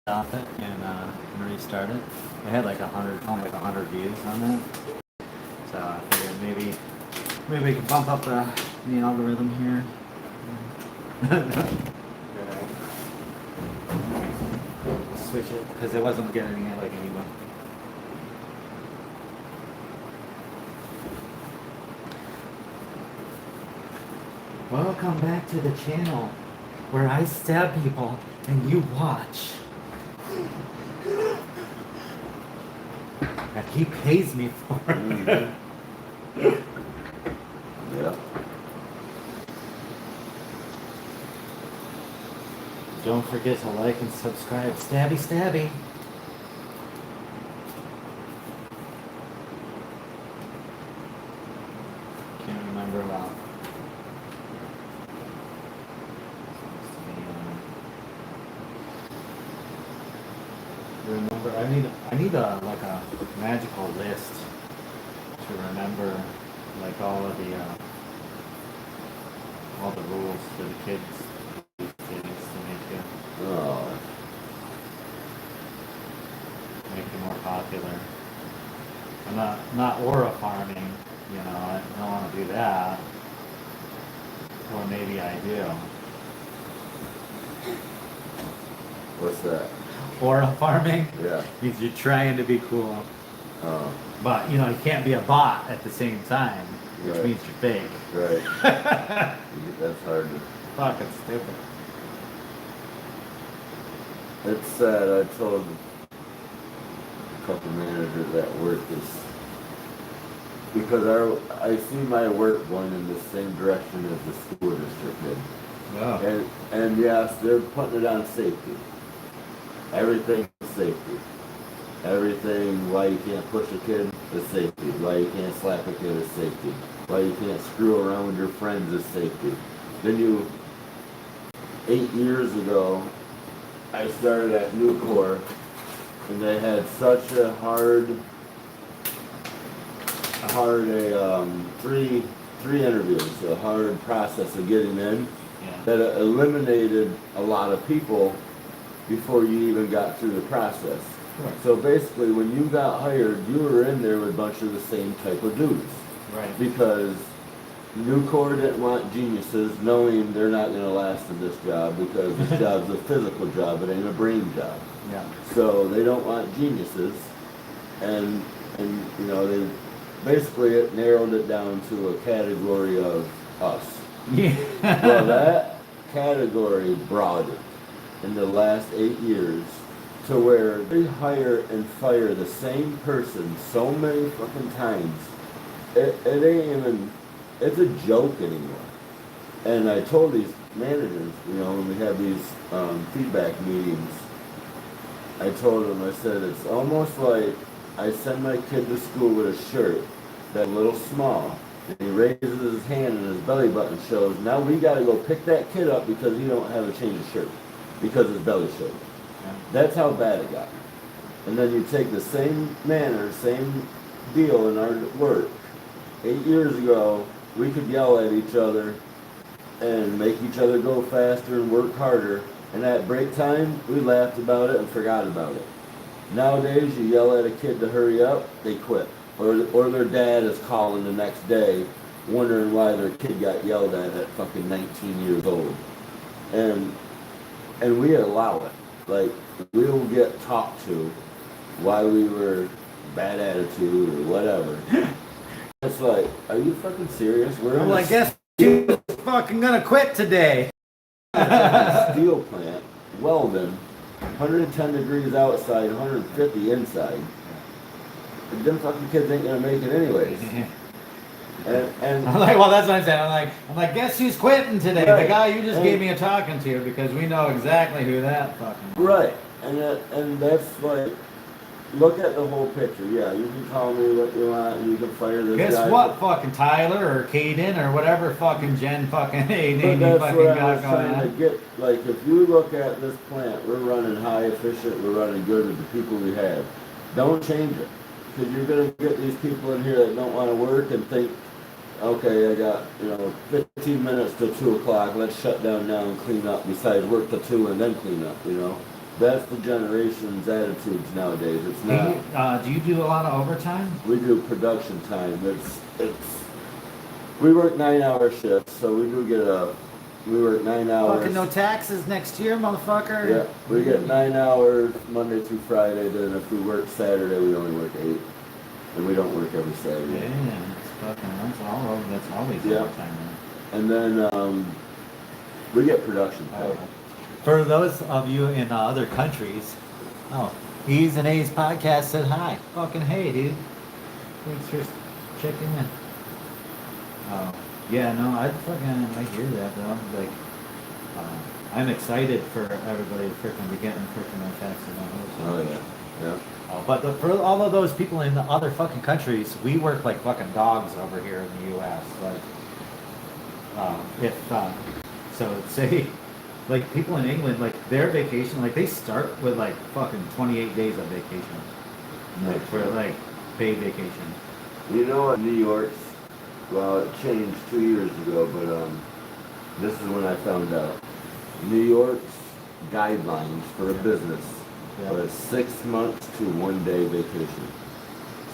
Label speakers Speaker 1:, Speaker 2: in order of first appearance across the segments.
Speaker 1: off it and restart it. It had like only like 100 views on that. So I figured maybe we can bump up the algorithm here. Switch it because it wasn't getting it like anyone. Welcome back to the channel where I stab people and you watch. And he pays me for it.
Speaker 2: Yeah.
Speaker 1: Don't forget to like and subscribe. Stabby, stabby. Can't remember about. Remember, I need a like a magical list to remember like all the rules for the kids to
Speaker 2: Oh.
Speaker 1: make you more popular. I'm not aura farming, you know, I don't want to do that. Or maybe I do.
Speaker 2: What's that?
Speaker 1: Aura farming
Speaker 2: Yeah.
Speaker 1: means you're trying to be cool.
Speaker 2: Oh.
Speaker 1: But you know, you can't be a bot at the same time, which
Speaker 2: Right.
Speaker 1: means you're fake.
Speaker 2: Right. That's hard to.
Speaker 1: Fucking stupid.
Speaker 2: It's sad. I told a couple managers at work this because I see my work going in the same direction as the school district did.
Speaker 1: Oh.
Speaker 2: And yes, they're putting it on safety. Everything is safety. Everything, why you can't push a kid is safety. Why you can't slap a kid is safety. Why you can't screw around with your friends is safety. Then 8 years ago, I started at Nucor, and they had such a three interviews, a hard process of getting in,
Speaker 1: Yeah.
Speaker 2: that it eliminated a lot of people before you even got through the process.
Speaker 1: Right.
Speaker 2: So basically, when you got hired, you were in there with a bunch of the same type of dudes.
Speaker 1: Right.
Speaker 2: Because Nucor didn't want geniuses, knowing they're not going to last in this job because this job's a physical job, it ain't a brain job.
Speaker 1: Yeah.
Speaker 2: So they don't want geniuses, and you know, they basically it narrowed it down to a category of us.
Speaker 1: Yeah.
Speaker 2: Well, that category broadened in the last 8 years to where they hire and fire the same person so many fucking times. It ain't even, it's a joke anymore. And I told these managers, you know, when we have these feedback meetings, I told them, I said, it's almost like I send my kid to school with a shirt that's a little small. And he raises his hand and his belly button shows. Now we got to go pick that kid up because he don't have a change of shirt because his belly shows.
Speaker 1: Yeah.
Speaker 2: That's how bad it got. And then you take the same manner, same deal in our work. 8 years ago, we could yell at each other and make each other go faster and work harder. And at break time, we laughed about it and forgot about it. Nowadays, you yell at a kid to hurry up, they quit. Or their dad is calling the next day, wondering why their kid got yelled at fucking 19 years old. And we allow it. Like, we'll get talked to why we were bad attitude or whatever. It's like, are you fucking serious? We're
Speaker 1: I'm like, guess you fucking gonna quit today.
Speaker 2: steel plant, welding, 110 degrees outside, 150 inside. And them fucking kids ain't gonna make it anyways. And
Speaker 1: I'm like, well, that's what I'm saying. I'm like, guess who's quitting today?
Speaker 2: Right.
Speaker 1: The guy you just
Speaker 2: And-
Speaker 1: gave me a talking to because we know exactly who that fucking.
Speaker 2: right, and that's like, look at the whole picture. Yeah, you can call me what you want, and you can fire this
Speaker 1: Guess
Speaker 2: guy.
Speaker 1: what, fucking Tyler or Caden or whatever fucking Jen fucking name
Speaker 2: But
Speaker 1: you
Speaker 2: that's
Speaker 1: fucking
Speaker 2: what I
Speaker 1: got
Speaker 2: was
Speaker 1: going
Speaker 2: trying to
Speaker 1: on.
Speaker 2: get. Like, if you look at this plant, we're running high efficient, we're running good with the people we have. Don't change it, because you're gonna get these people in here that don't want to work and think, okay, I got, 15 minutes till 2 o'clock, let's shut down now and clean up, besides work till 2 and then clean up, That's the generation's attitudes nowadays. It's not.
Speaker 1: Do you do a lot of overtime?
Speaker 2: We do production time. We work 9-hour shifts, so we work 9 hours.
Speaker 1: Fucking no taxes next year, motherfucker.
Speaker 2: Yeah, we get 9 hours Monday through Friday. Then if we work Saturday, we only work 8, and we don't work every Saturday.
Speaker 1: Yeah, it's fucking, that's always
Speaker 2: Yeah.
Speaker 1: overtime. Man.
Speaker 2: And then we get production pay.
Speaker 1: For those of you in other countries, E's and A's podcast said hi. Fucking hey, dude. Thanks for checking in. Oh, yeah, no, I hear that, bro. Like, I'm excited for everybody to freaking be getting freaking their taxes on those.
Speaker 2: Oh yeah, yeah.
Speaker 1: But for all of those people in the other fucking countries, we work like fucking dogs over here in the U.S. Like, so say, like people in England, like their vacation, like they start with like fucking 28 days of vacation, like for like paid vacation.
Speaker 2: You know what New York's, well, it changed 2 years ago, but this is when I found out. New York's guidelines for a business was 6 months to 1 day vacation.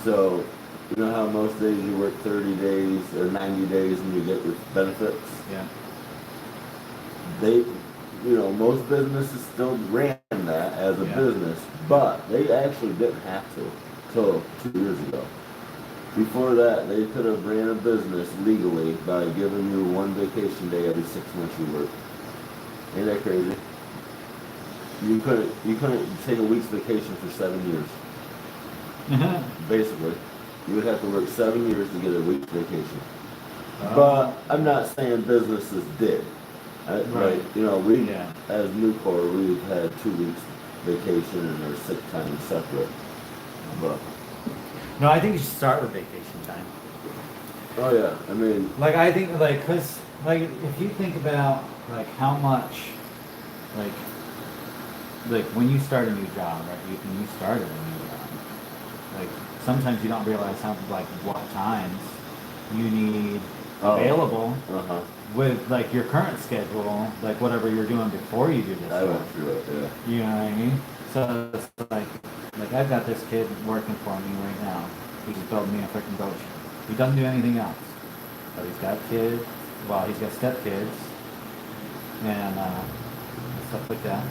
Speaker 2: So, you know how most days you work 30 days or 90 days and you get your benefits?
Speaker 1: Yeah.
Speaker 2: Most businesses still ran that as a business, but they actually didn't have to till 2 years ago. Before that, they could have ran a business legally by giving you 1 vacation day every 6 months you work. Ain't that crazy? You couldn't take a week's vacation for 7 years. Basically, you would have to work 7 years to get a week's vacation. But I'm not saying businesses did.
Speaker 1: Right.
Speaker 2: We as Nucor, we've had 2 weeks vacation and our sick time separate. But
Speaker 1: No, I think you should start with vacation time.
Speaker 2: oh yeah, I mean,
Speaker 1: Like I think, like, cause like if you think about like how much, like when you start a new job, right? When you started a new job, like sometimes you don't realize how like what times you need available with like your current schedule, like whatever you're doing before you do this.
Speaker 2: I went through it. Yeah.
Speaker 1: You know what I mean? So it's like I've got this kid working for me right now. He's building me a freaking boat. He doesn't do anything else. But he's got kids. Well, he's got stepkids. And stuff like that.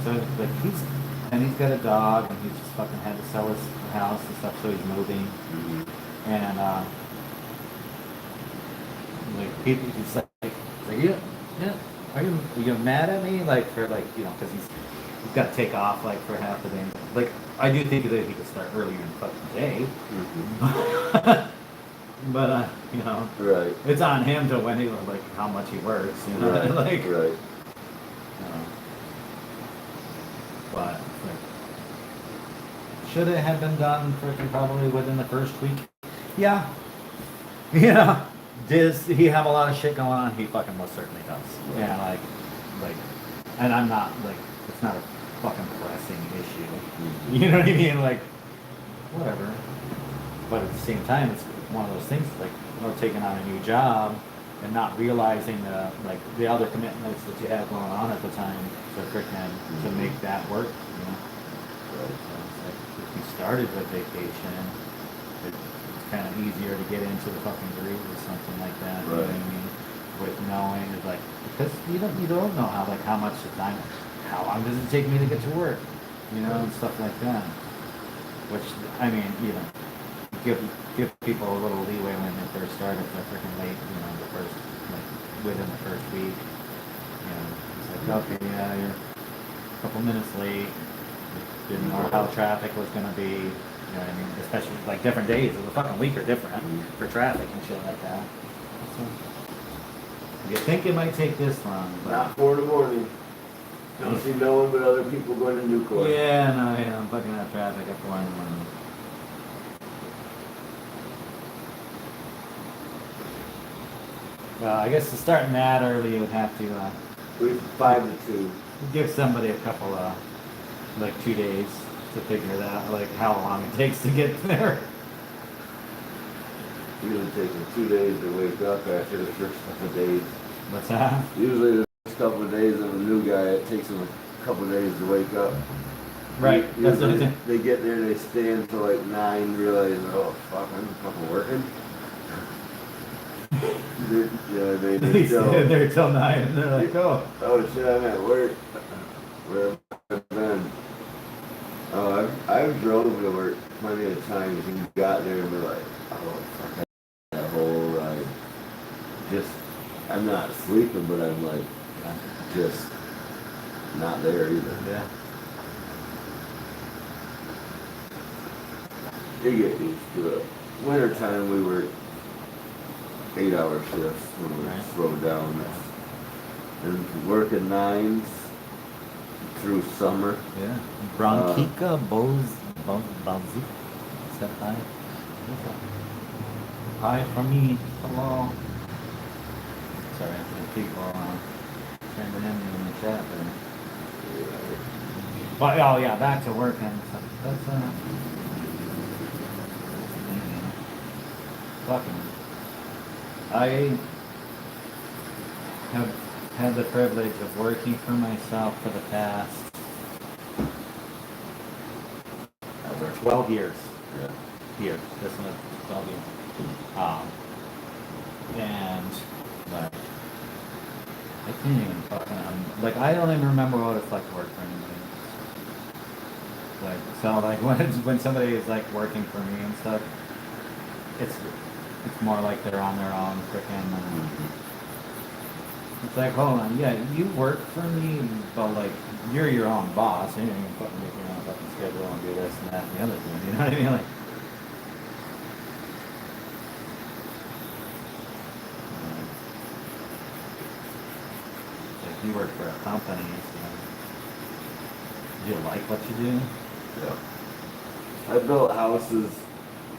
Speaker 1: So like he's got a dog, and he's just fucking had to sell his house and stuff, so he's moving.
Speaker 2: Mm-hmm.
Speaker 1: And he's like, yeah, are you mad at me? Like for like, because he's got to take off like for half the day. Like I do think that he could start earlier in the fucking day.
Speaker 2: Mm-hmm.
Speaker 1: But
Speaker 2: Right.
Speaker 1: it's on him to when he like how much he works.
Speaker 2: Right.
Speaker 1: Like
Speaker 2: right.
Speaker 1: But like, should it have been done freaking probably within the first week? Yeah. Does he have a lot of shit going on? He fucking most certainly does.
Speaker 2: Right.
Speaker 1: Yeah, and I'm not like, it's not a fucking pressing issue.
Speaker 2: Mm-hmm.
Speaker 1: You know what I mean? Like, whatever. But at the same time, it's one of those things like taking on a new job and not realizing the other commitments that you have going on at the time to freaking to make that work.
Speaker 2: Right.
Speaker 1: So it's like if you started with vacation, it's kind of easier to get into the fucking groove or something like that. You know what I mean? With knowing it's like, because you don't know how much the time, how long does it take me to get to work, and stuff like that. Which I mean, give people a little leeway when they first start if they're freaking late, within the first week. It's like, okay, yeah, you're a couple minutes late. Didn't know how traffic was gonna be. You know what I mean? Especially like different days of the fucking week are different for traffic and shit like that. So, you think it might take this long, but
Speaker 2: Not 4 in the morning. Don't see no one but other people going to Nucor.
Speaker 1: yeah, I'm fucking out traffic at 4 in the morning. Well, I guess to start that early, you would have to
Speaker 2: We 5 to 2.
Speaker 1: give somebody a couple of, 2 days to figure it out, how long it takes to get there.
Speaker 2: Usually takes them 2 days to wake up after the first couple of days.
Speaker 1: What's that?
Speaker 2: Usually the first couple of days of a new guy, it takes him a couple of days to wake up.
Speaker 1: Right. That's what
Speaker 2: Usually
Speaker 1: it is.
Speaker 2: they get there, they stay until like 9, realize, oh fuck, I'm fucking working. They
Speaker 1: They
Speaker 2: still,
Speaker 1: stand there till 9 and they're like, oh.
Speaker 2: oh shit, I'm at work. Where have I been? Oh, I've drove to work plenty of times and got there and be like, oh fuck, that whole ride. Just, I'm not sleeping, but I'm like, just not there either.
Speaker 1: Yeah.
Speaker 2: You get used to it. Wintertime we work 8-hour shifts when we
Speaker 1: Right.
Speaker 2: slow down. And working 9s through summer.
Speaker 1: Yeah. Bronchica Bowsi. Is that hi? Hi from me. Hello. Sorry, I think people sending in in the chat there. But oh yeah, back to work and stuff. That's fucking. I have had the privilege of working for myself for the past 12 years.
Speaker 2: Yeah.
Speaker 1: Years. This one is 12 years. And like, I can't even fucking, like, I don't even remember what it's like to work for anybody. Like, so like when somebody is like working for me and stuff, it's more like they're on their own freaking. It's like, hold on, yeah, you work for me, but like you're your own boss, and you can fucking make your own fucking schedule and do this and that and the other thing. You know what I mean? Like, if you work for a company, do you like what you do?
Speaker 2: Yeah. I built houses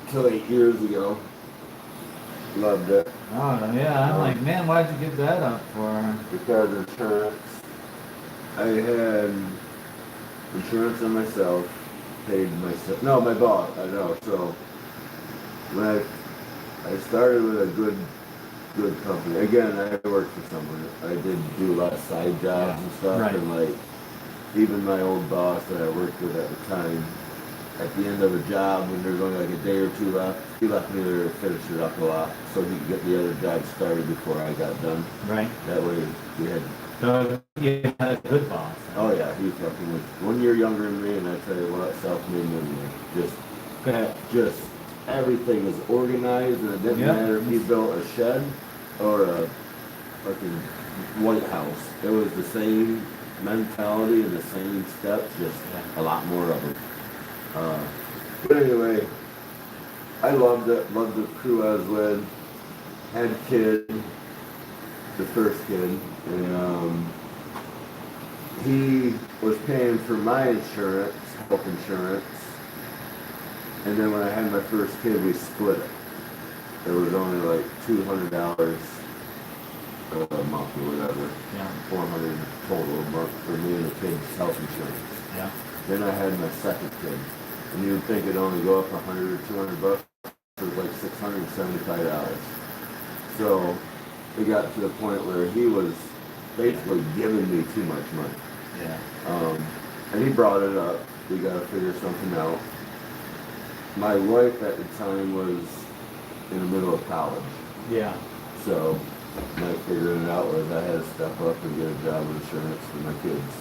Speaker 2: till 8 years ago. Loved it.
Speaker 1: Oh yeah, I'm like, man, why'd you give that up for?
Speaker 2: Because insurance. I had insurance on myself, paid myself. No, my boss. I know. So when I started with a good company. Again, I worked for someone. I did do a lot of side jobs and stuff,
Speaker 1: Right.
Speaker 2: and like even my old boss that I worked with at the time. At the end of a job, when there's only like a day or two left, he left me there to finish it up a lot, so he could get the other job started before I got done.
Speaker 1: Right.
Speaker 2: That way, we had.
Speaker 1: So you had a good boss.
Speaker 2: Oh yeah, he fucking was 1 year younger than me, and I tell you what, self-made millionaire. Just everything was organized, and it didn't
Speaker 1: Yeah.
Speaker 2: matter if he built a shed or a fucking White House. It was the same mentality and the same steps, just a lot more of them. But anyway, I loved it. Loved the crew I was with. Had kid, the first kid, and he was paying for my insurance, health insurance. And then when I had my first kid, we split it. It was only like $200 a month or whatever.
Speaker 1: Yeah.
Speaker 2: $400 total a month for me and the kid's health insurance.
Speaker 1: Yeah.
Speaker 2: Then I had my second kid, and you would think it'd only go up $100 or $200. It was like $675. So it got to the point where he was basically giving me too much money.
Speaker 1: Yeah.
Speaker 2: And he brought it up. We got to figure something out. My wife at the time was in the middle of college,
Speaker 1: Yeah.
Speaker 2: so my figuring it out was I had to step up and get a job insurance for my kids.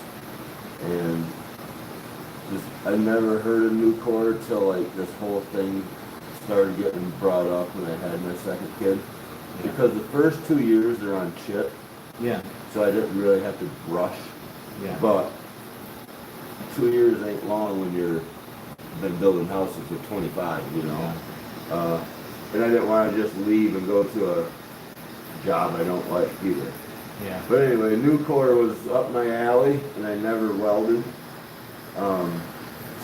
Speaker 2: And just, I never heard of Nucor till like this whole thing started getting brought up when I had my second kid. Because the first 2 years they're on chip,
Speaker 1: Yeah.
Speaker 2: so I didn't really have to brush.
Speaker 1: Yeah.
Speaker 2: But 2 years ain't long when you're been building houses for 25, you know. And I didn't want to just leave and go to a job I don't like either.
Speaker 1: Yeah.
Speaker 2: But anyway, Nucor was up my alley, and I never welded.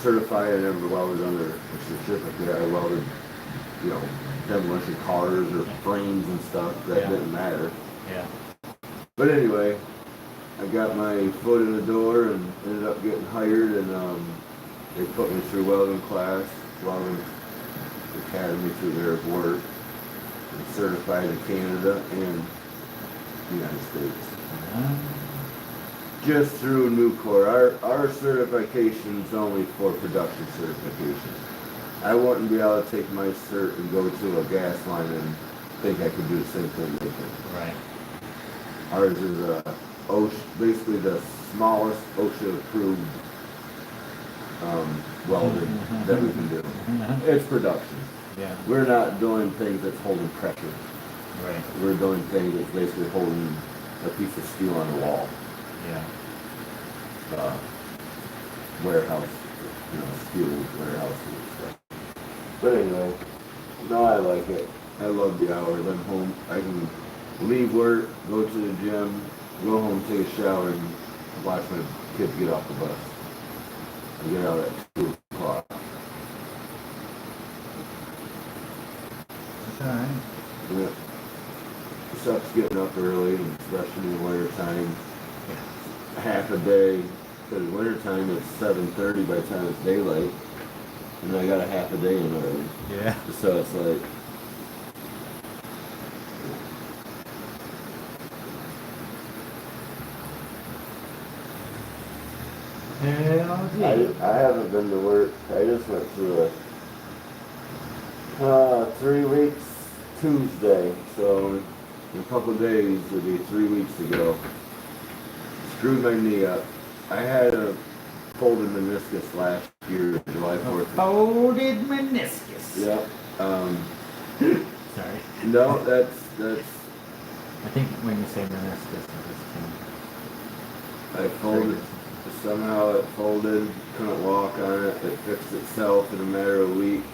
Speaker 2: Certified, I never welded under a certificate. I welded, you know, demolition cars or frames and stuff. That didn't matter.
Speaker 1: Yeah.
Speaker 2: But anyway, I got my foot in the door and ended up getting hired, and they put me through welding class, welding academy through their work, and certified in Canada and the United States. just through Nucor. Our certification is only for production certification. I wouldn't be able to take my cert and go to a gas line and think I could do the same thing they can.
Speaker 1: Right.
Speaker 2: Ours is basically the smallest OSHA approved welding that we can do. It's production.
Speaker 1: Yeah.
Speaker 2: We're not doing things that's holding pressure.
Speaker 1: Right.
Speaker 2: We're doing things that's basically holding a piece of steel on the wall.
Speaker 1: Yeah.
Speaker 2: Warehouse, steel warehouse and stuff. But anyway, no, I like it. I love the hours. I'm home. I can leave work, go to the gym, go home, take a shower, and watch my kids get off the bus. I get out at 2 o'clock.
Speaker 1: That's alright.
Speaker 2: Yeah. It sucks getting up early, and especially in the winter time. Half a day, because winter time it's 7:30 by the time it's daylight, and I got a half a day in already.
Speaker 1: Yeah.
Speaker 2: So it's like,
Speaker 1: Hell yeah.
Speaker 2: I haven't been to work. I just went through 3 weeks Tuesday, so in a couple of days it'll be 3 weeks ago. Screwed my knee up. I had a folded meniscus last year, July 4th.
Speaker 1: Folded meniscus.
Speaker 2: Yep.
Speaker 1: Sorry.
Speaker 2: No, that's.
Speaker 1: I think when you say meniscus,
Speaker 2: I folded. Somehow it folded. Couldn't walk on it. It fixed itself in a matter of a week.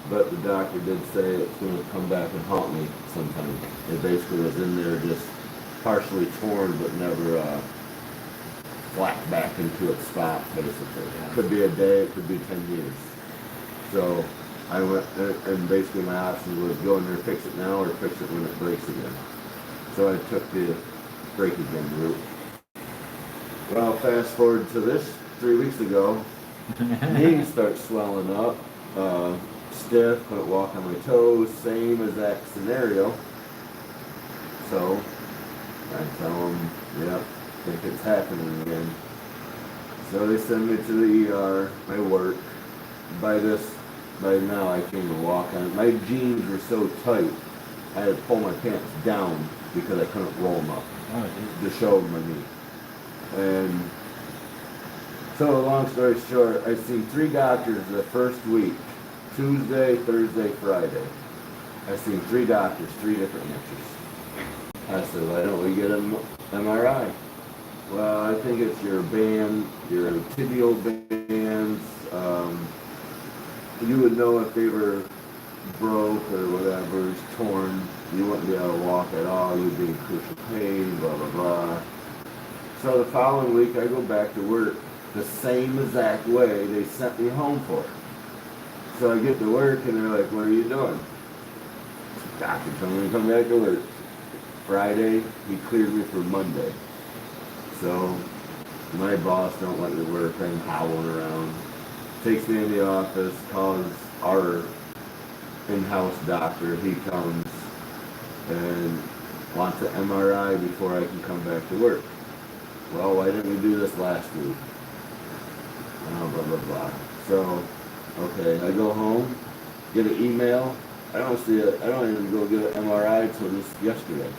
Speaker 2: But the doctor did say it's going to come back and haunt me sometime. It basically was in there just partially torn, but never flat back into its spot, basically.
Speaker 1: Yeah.
Speaker 2: Could be a day, it could be 10 years. So I went, and basically my option was go in there, fix it now, or fix it when it breaks again. So I took the break again route. Well, fast forward to this 3 weeks ago, knee starts swelling up, stiff, couldn't walk on my toes, same exact scenario. So I tell them, yep, think it's happening again. So they send me to the ER. I work. By now I can't even walk on it. My jeans were so tight, I had to pull my pants down because I couldn't roll them up to show my knee. And so long story short, I seen 3 doctors the first week. Tuesday, Thursday, Friday. I seen 3 doctors, 3 different answers. I said, why don't we get an MRI? Well, I think it's your tibial bands. You would know if they were broke or whatever, torn. You wouldn't be able to walk at all. You'd be in crucial pain, blah, blah, blah. So the following week, I go back to work the same exact way they sent me home for. So I get to work, and they're like, what are you doing? Doctor told me to come back to work. Friday, he cleared me for Monday. So my boss don't let me work. I'm howling around. Takes me in the office, calls our in-house doctor. He comes and wants an MRI before I can come back to work. Well, why didn't we do this last week? Blah, blah, blah. So, okay, I go home, get an email. I don't even go get an MRI until just yesterday.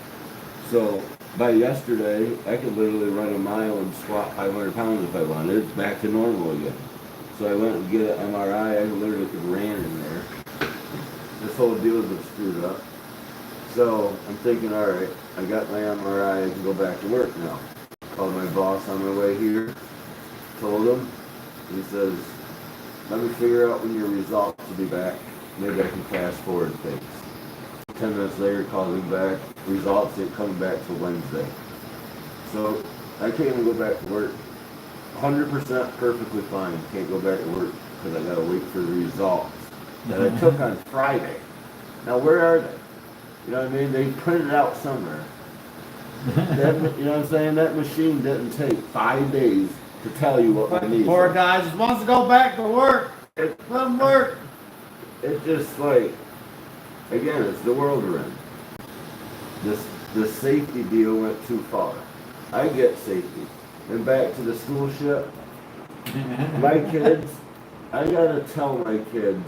Speaker 2: So by yesterday, I could literally run a mile and squat 500 pounds if I wanted. It's back to normal again. So I went and get an MRI. I literally could ran in there. This whole deal has been screwed up. So I'm thinking, all right, I got my MRI. I can go back to work now. Called my boss on my way here. Told him. He says, let me figure out when your results will be back. Maybe I can fast forward things. 10 minutes later, calls him back. Results didn't come back till Wednesday. So I can't even go back to work. 100% perfectly fine. Can't go back to work because I got to wait for the results that I took on Friday. Now where are they? You know what I mean? They printed it out somewhere. You know what I'm saying? That machine didn't take 5 days to tell you what my needs
Speaker 1: Poor
Speaker 2: are.
Speaker 1: guy just wants to go back to work. Let him work.
Speaker 2: It's just like, again, it's the world we're in. The safety deal went too far. I get safety. And back to the school shit. My kids, I gotta tell my kids,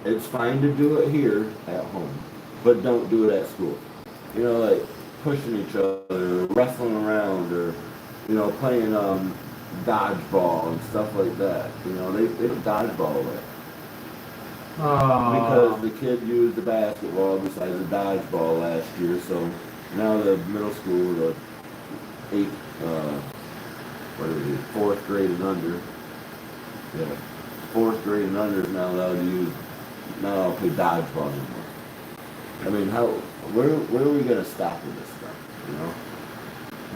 Speaker 2: it's fine to do it here at home, but don't do it at school. You know, like pushing each other, or wrestling around, or playing dodgeball and stuff like that. You know, they dodgeball away. Because the kid used the basketball besides the dodgeball last year, so now the middle school, the fourth grade and under. Yeah, fourth grade and under is now allowed to use. Not allowed to play dodgeball anymore. I mean, where are we gonna stop with this stuff? You know?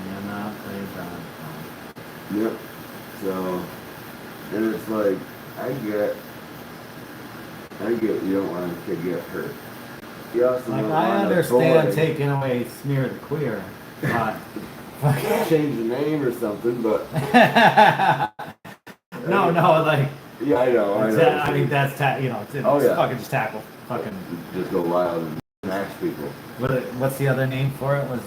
Speaker 1: You're not playing dodgeball.
Speaker 2: Yep. So, and it's like, I get you don't want a kid to get hurt. You also
Speaker 1: Like,
Speaker 2: don't
Speaker 1: I
Speaker 2: want a
Speaker 1: understand
Speaker 2: boy
Speaker 1: taking away smear the queer, but
Speaker 2: change the name or something, but
Speaker 1: no, like
Speaker 2: yeah, I know.
Speaker 1: I mean that's it's fucking just tackle, fucking
Speaker 2: just go wild and smash people.
Speaker 1: What's the other name for it? Was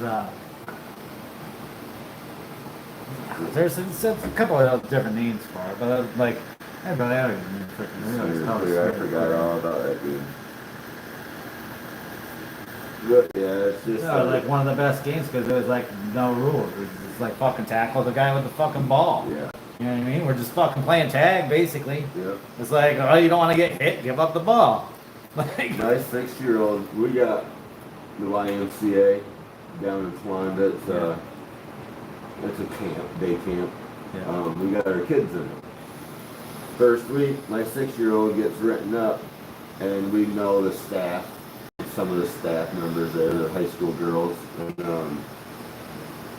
Speaker 1: there's a couple of different names for it, but like everybody I don't even freaking realize how
Speaker 2: I forgot all about that game. But yeah, it's just
Speaker 1: like one of the best games because there was like no rules. It was just like fucking tackle the guy with the fucking ball.
Speaker 2: Yeah.
Speaker 1: You know what I mean? We're just fucking playing tag basically.
Speaker 2: Yeah.
Speaker 1: It's like, oh, you don't want to get hit, give up the ball. Like,
Speaker 2: my 6-year-old, we got the YMCA down in Towanda. It's a camp, day camp.
Speaker 1: yeah.
Speaker 2: We got our kids in it. First week, my 6-year-old gets written up, and we know the staff, some of the staff members there, the high school girls,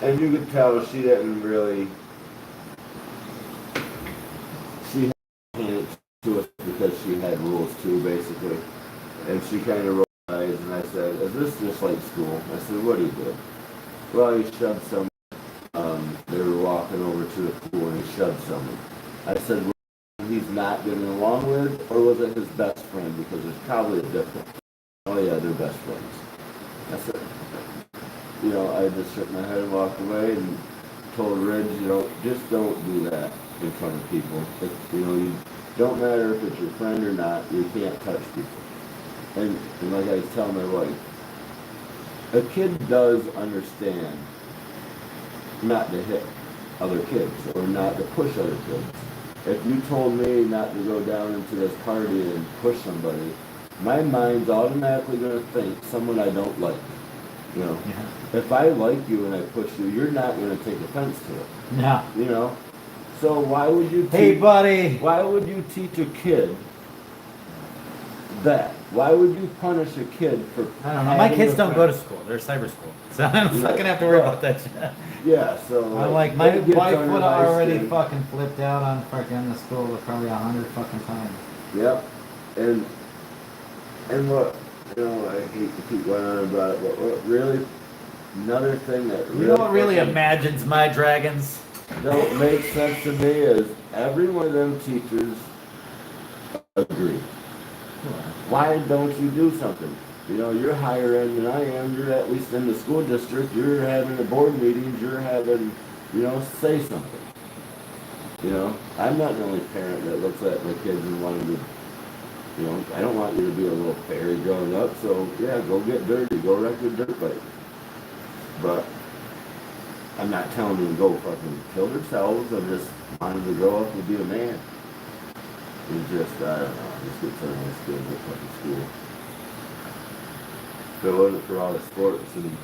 Speaker 2: and you could tell she didn't really. She handed it to us because she had rules too, basically, and she kind of rolled her eyes, and I said, "Is this just like school?" I said, "What do you do?" Well, he shoved someone. They were walking over to the pool and he shoved someone. I said, was he's not getting along with, or was it his best friend? Because there's probably a difference. Oh yeah, they're best friends. I said, I just shook my head and walked away and told Ridge, just don't do that in front of people. You don't matter if it's your friend or not, you can't touch people. And like I was telling my wife, a kid does understand not to hit other kids or not to push other kids. If you told me not to go down into this party and push somebody, my mind's automatically going to think someone I don't like. Yeah. If I like you and I push you, you're not going to take offense to it.
Speaker 1: No.
Speaker 2: So why would you
Speaker 1: Hey, buddy.
Speaker 2: Why would you teach a kid that? Why would you punish a kid for?
Speaker 1: I don't know. My kids don't go to school. They're cyber school, so I'm not gonna have to worry about that shit.
Speaker 2: Yeah. So
Speaker 1: I'm like, my wife would have already fucking flipped out on fucking the school probably 100 fucking times.
Speaker 2: Yep. And what? I hate to keep going on about it, but what really? Another thing that really.
Speaker 1: You know what really imagines my dragons?
Speaker 2: Don't make sense to me is every one of them teachers agree. Why don't you do something? You're higher end than I am. You're at least in the school district. You're having the board meetings. You're having, say something. I'm not the only parent that looks at my kids and wanting to, I don't want you to be a little fairy growing up. So yeah, go get dirty. Go wreck your dirt bike. But I'm not telling them to go fucking kill themselves. I'm just wanting to grow up and be a man. It's just, I don't know, just get to high school and get fucking school. If it wasn't for all the sports and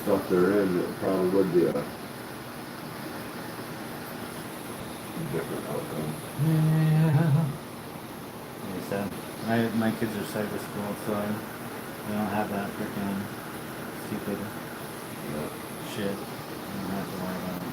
Speaker 2: stuff they're in, it probably would be a different outcome.
Speaker 1: Yeah. Like I said, my kids are cyber school, so they don't have that freaking stupid shit. I don't have to worry about it.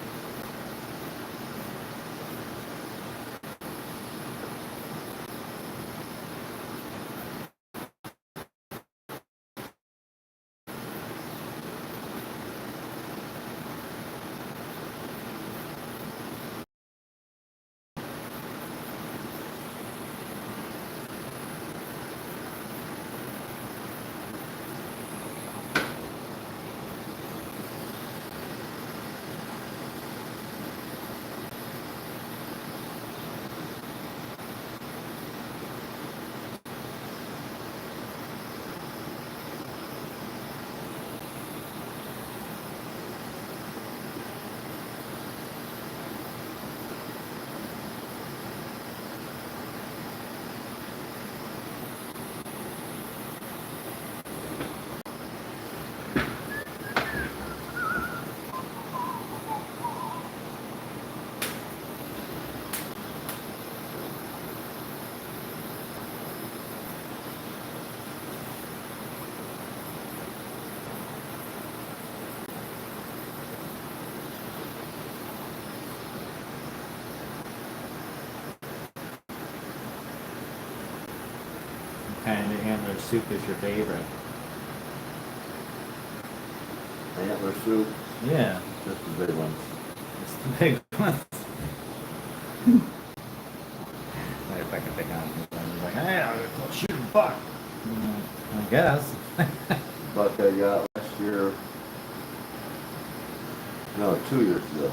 Speaker 1: kind of antler soup is your favorite?
Speaker 2: Antler soup,
Speaker 1: Yeah,
Speaker 2: just the big ones.
Speaker 1: it's the big ones. Like if I could pick on something, like, hey, I'll go shoot a buck. I guess.
Speaker 2: Buck I got last year, no, 2 years ago.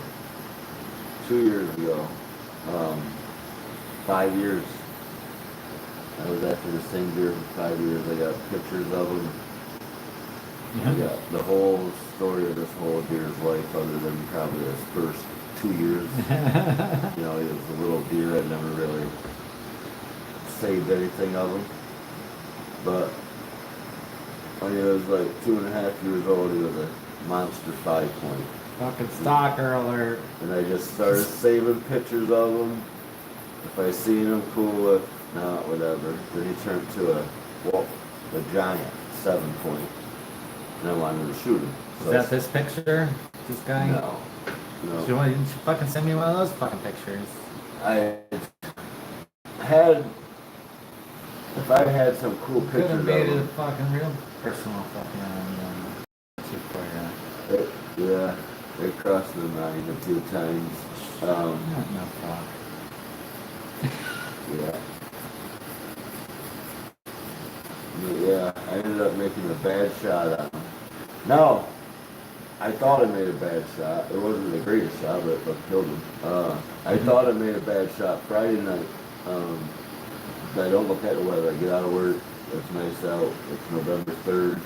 Speaker 2: 2 years ago, 5 years. I was after the same deer for 5 years. I got pictures of him. I got the whole story of this whole deer's life, other than probably his first 2 years. You know, he was a little deer. I never really saved anything of him. But when he was like 2.5 years old, he was a monster 5-point.
Speaker 1: Fucking stalker alert.
Speaker 2: And I just started saving pictures of him. If I seen him, cool. If not, whatever. Then he turned to a giant 7-point. And I wanted to shoot him.
Speaker 1: Is that this picture? This guy?
Speaker 2: No.
Speaker 1: So you want to fucking send me one of those fucking pictures?
Speaker 2: I had, if I had some cool
Speaker 1: Could
Speaker 2: pictures
Speaker 1: have
Speaker 2: of
Speaker 1: made it a
Speaker 2: him.
Speaker 1: fucking real personal fucking shoot for you.
Speaker 2: Yeah, it crossed my mind a few times.
Speaker 1: No fuck.
Speaker 2: Yeah. But yeah, I ended up making a bad shot on him. No, I thought I made a bad shot. It wasn't the greatest shot, but I killed him. I thought I made a bad shot Friday night. I don't look at the weather. I get out of work. It's nice out. It's November 3rd.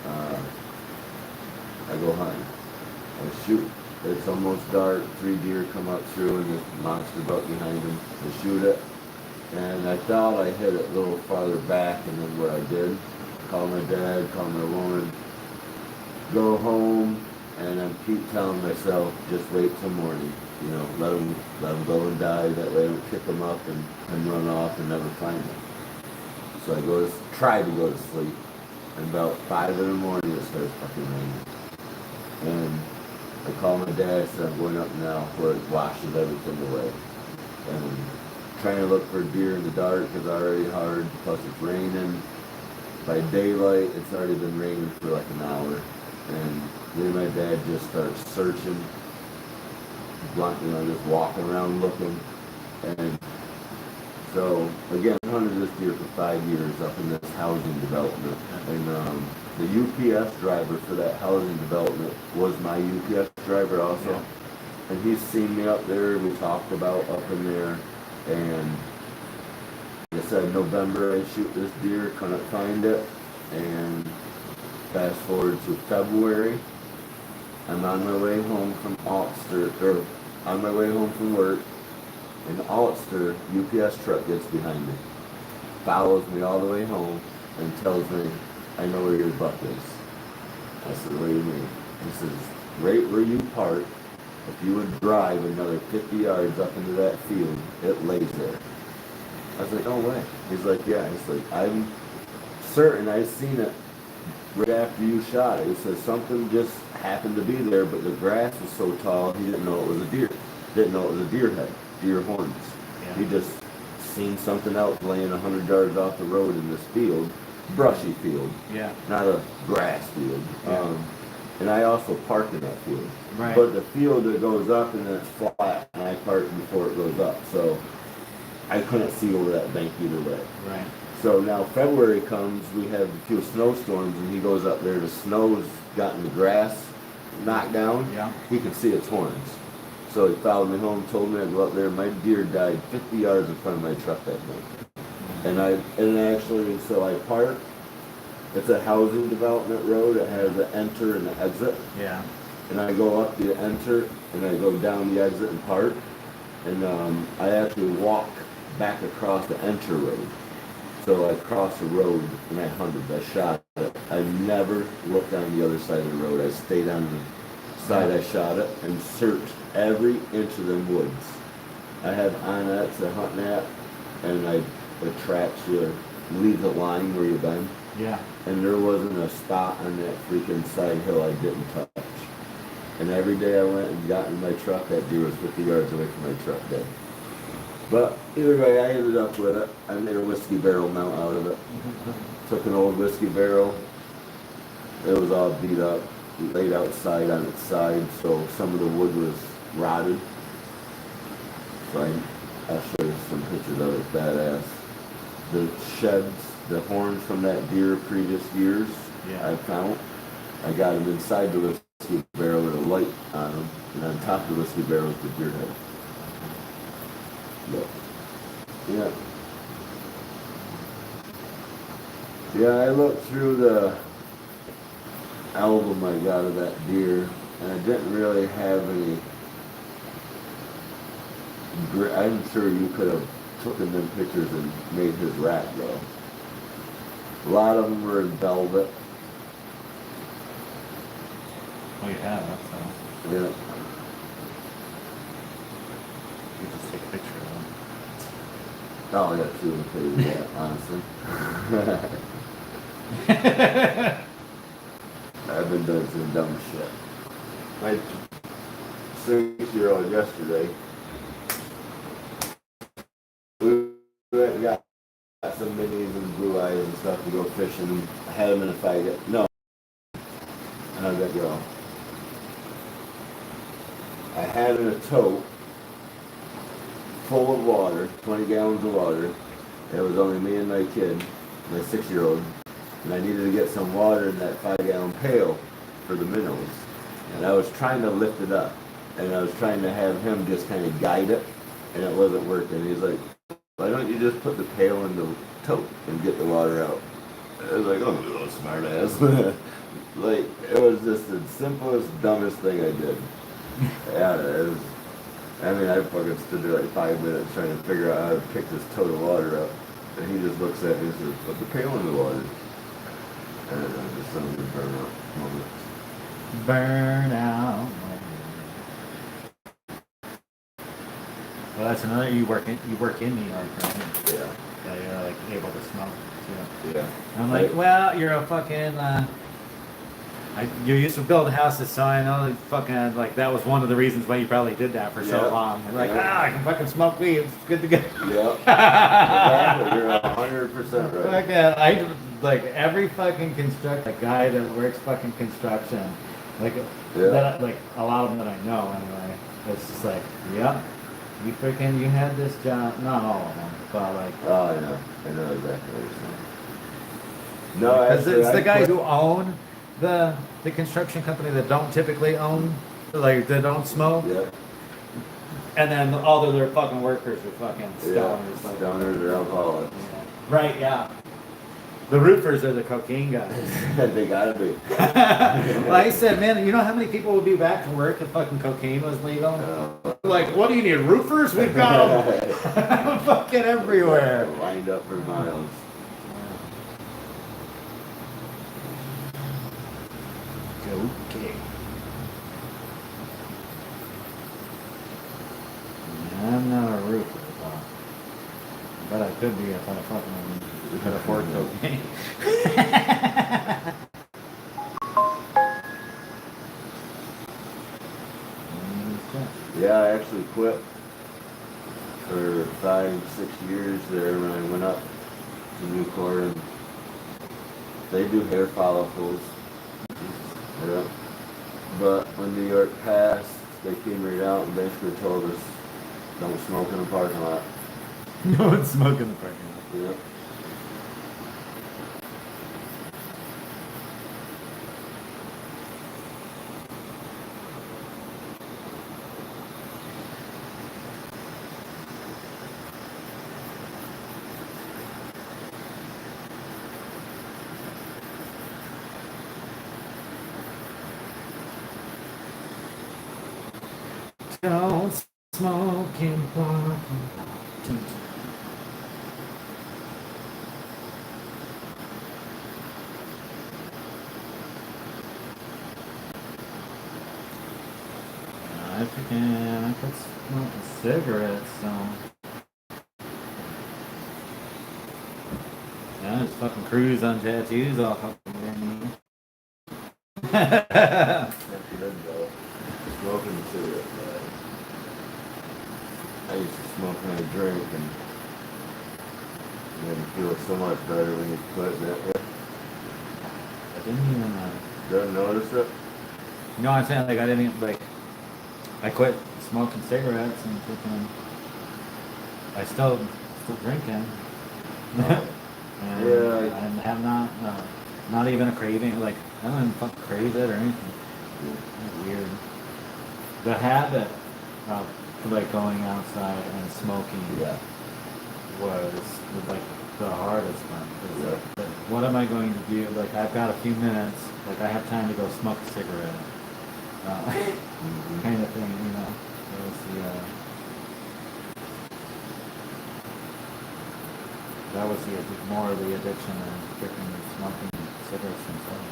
Speaker 2: I go hunting. I shoot. It's almost dark. 3 deer come up through and this monster buck behind them. I shoot it. And I thought I hit it a little farther back, and then what I did, call my dad, call my woman, go home, and I keep telling myself, just wait till morning. You know, let them go and die. That way I don't kick them up and run off and never find them. So I try to go to sleep. And about 5 in the morning it starts fucking raining. And I call my dad, I said, I'm going up now where it washes everything away. And trying to look for deer in the dark is already hard, plus it's raining. By daylight, it's already been raining for like an hour. And then my dad just starts searching, just walking around looking. And so, again, I hunted this deer for 5 years up in this housing development. And the UPS driver for that housing development was my UPS driver also. Yeah. And he's seen me up there, we talked about up in there. And like I said, November I shoot this deer, couldn't find it. And fast forward to February, I'm on my way home from Ulster, or on my way home from work. And Ulster, UPS truck gets behind me, follows me all the way home, and tells me, I know where your buck is. I said, what do you mean? He says, right where you park, if you would drive another 50 yards up into that field, it lays there. I was like, no way. He's like, yeah. He's like, I'm certain I've seen it right after you shot it. He says, something just happened to be there, but the grass was so tall, he didn't know it was a deer. Didn't know it was a deer head, deer horns. Yeah. He just seen something else laying 100 yards off the road in this field, brushy field. Yeah. Not a grass field. Yeah. And I also parked in that field. Right. But the field that goes up and then it's flat, and I parked before it goes up. So I couldn't see over that bank either way. Right. So now February comes, we have a few snowstorms, and he goes up there. The snow's gotten the grass knocked down. Yeah. He could see its horns. So he followed me home, told me I'd go up there. My deer died 50 yards in front of my truck that night. So I parked. It's a housing development road. It has an enter and an exit. Yeah. And I go up the enter, and I go down the exit and park. And I actually walk back across the enter road. So I crossed the road, and I hunted. I shot it. I never looked on the other side of the road. I stayed on the side I shot it and searched every inch of them woods. I have onX to hunting at, and the tracks you leave the line where you've been. Yeah. And there wasn't a spot on that freaking side hill I didn't touch. And every day I went and got in my truck, that deer was 50 yards away from my truck dead. But either way, I ended up with it. I made a whiskey barrel mount out of it. Took an old whiskey barrel. It was all beat up, laid outside on its side, so some of the wood was rotted. So I'll show you some pictures of it. Badass. The sheds, the horns from that deer previous years,
Speaker 1: Yeah.
Speaker 2: I found. I got them inside the whiskey barrel with a light on them, and on top of the whiskey barrel is the deer head. But, yeah. Yeah, I looked through the album I got of that deer, and I didn't really have any. I'm sure you could have taken them pictures and made his rack go. A lot of them were in velvet.
Speaker 1: Well, you have, so
Speaker 2: Yeah.
Speaker 1: you just take a picture of them.
Speaker 2: Oh, yeah, too, I'll tell you that, honestly. I've been doing some dumb shit. My 6-year-old yesterday, we went and got some minis and blue eyes and stuff to go fishing. I had them in a faggot. No. How'd that go? I had in a tote full of water, 20 gallons of water. It was only me and my kid, my 6-year-old, and I needed to get some water in that 5-gallon pail for the minnows. And I was trying to lift it up, and I was trying to have him just kind of guide it, and it wasn't working. He's like, "Why don't you just put the pail in the tote and get the water out?" I was like, "Oh, smart ass." Like, it was just the simplest, dumbest thing I did. Yeah, it was. I mean, I fucking stood there like 5 minutes trying to figure out how to pick this tote of water up. And he just looks at me and says, "Put the pail in the water." And I just sent him to burn out moment.
Speaker 1: Burn out. Well, that's another. You work in New York, right?
Speaker 2: Yeah.
Speaker 1: Yeah, you're like able to smoke too.
Speaker 2: Yeah.
Speaker 1: I'm like, well, you're a fucking. You used to build houses, so I know that fucking like that was one of the reasons why you probably did that for so
Speaker 2: Yeah.
Speaker 1: long. You're like,
Speaker 2: Yeah.
Speaker 1: I can fucking smoke weed. It's good to go.
Speaker 2: Yeah. Exactly. You're 100% right.
Speaker 1: Fucking, I like every fucking construction guy that works fucking construction, like
Speaker 2: Yeah.
Speaker 1: that, like a lot of them that I know anyway. It's just like, yeah, you freaking you had this job. Not all of them, but like.
Speaker 2: Oh, I know. I know exactly what you're saying. No,
Speaker 1: Because
Speaker 2: actually,
Speaker 1: it's the
Speaker 2: I
Speaker 1: guys
Speaker 2: quit-
Speaker 1: who own the construction company that don't typically own, like they don't smoke,
Speaker 2: Yeah.
Speaker 1: and then all of their fucking workers are fucking
Speaker 2: Yeah.
Speaker 1: stoners. Like,
Speaker 2: Stoners or alcoholics.
Speaker 1: right? Yeah. The roofers are the cocaine guys.
Speaker 2: They gotta be.
Speaker 1: Well, I said, man, you know how many people would be back to work if fucking cocaine was legal? Like, what do you need, roofers? We've got them fucking everywhere.
Speaker 2: Lined up for miles.
Speaker 1: Okay. I'm not a roofer, but I could be if I fucking could afford cocaine.
Speaker 2: Yeah, I actually quit for 5-6 years there when I went up to Newport, and they do hair follicles. Yeah. But when New York passed, they came right out and basically told us, "Don't smoke in the parking lot."
Speaker 1: No one's smoking in the parking lot.
Speaker 2: Yep.
Speaker 1: Don't smoke in parking lot. I could smoke a cigarette, so. Yeah, just fucking cruise on tattoos all fucking day.
Speaker 2: That's good though. Smoking the cigarette. I used to smoking a drink, and then you feel so much better when you quit that.
Speaker 1: I didn't even,
Speaker 2: Don't notice it?
Speaker 1: you know what I'm saying? Like, I didn't even, like, I quit smoking cigarettes and freaking, I still drinking.
Speaker 2: Oh.
Speaker 1: And
Speaker 2: Yeah.
Speaker 1: I have not even a craving, like, I don't even fucking crave it or anything. It's weird. The habit of, like, going outside and smoking
Speaker 2: Yeah.
Speaker 1: was like the hardest one. 'Cause,
Speaker 2: Yeah.
Speaker 1: like, what am I going to do? Like, I've got a few minutes, like, I have time to go smoke a cigarette.
Speaker 2: Mhm.
Speaker 1: Kind of thing, you know. That was more of the addiction than freaking smoking cigarettes themselves.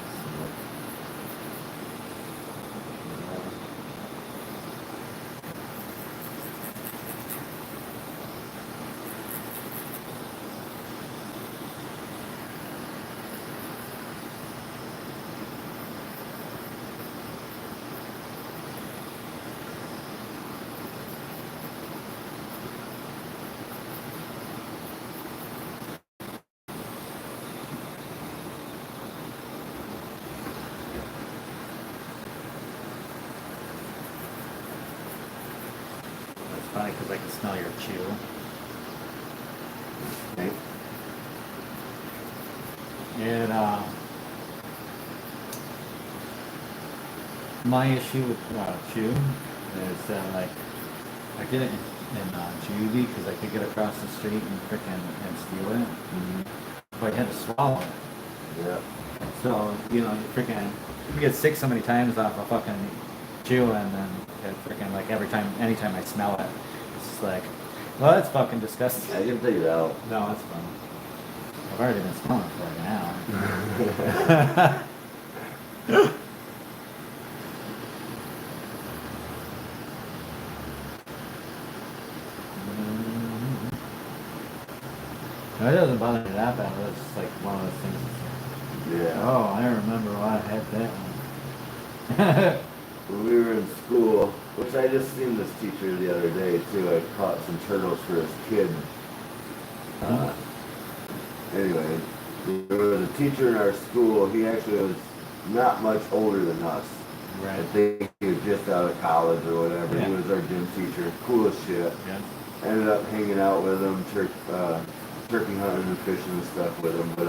Speaker 1: It's funny because I can smell your chew.
Speaker 2: Okay.
Speaker 1: And my issue with chew is that, like, I did it in juvie because I could get across the street and freaking and steal it, but I had to swallow it.
Speaker 2: Yeah.
Speaker 1: So, you know, you freaking, you get sick so many times off of fucking chew, and then it freaking, like, anytime I smell it, it's just like, well, that's fucking disgusting.
Speaker 2: I can take it out.
Speaker 1: No, it's fine. I've already been smelling it for an hour. No, it doesn't bother me that bad. It's just like one of those things.
Speaker 2: Yeah.
Speaker 1: Oh, I remember why I had that one.
Speaker 2: When we were in school, which I just seen this teacher the other day too, I caught some turtles for his kid. Anyway, there was a teacher in our school, he actually was not much older than us.
Speaker 1: Right.
Speaker 2: I think he was just out of college or whatever.
Speaker 1: Yeah.
Speaker 2: He was our gym teacher, cool as shit.
Speaker 1: Yeah.
Speaker 2: Ended up hanging out with him, turkey hunting and fishing and stuff with him. But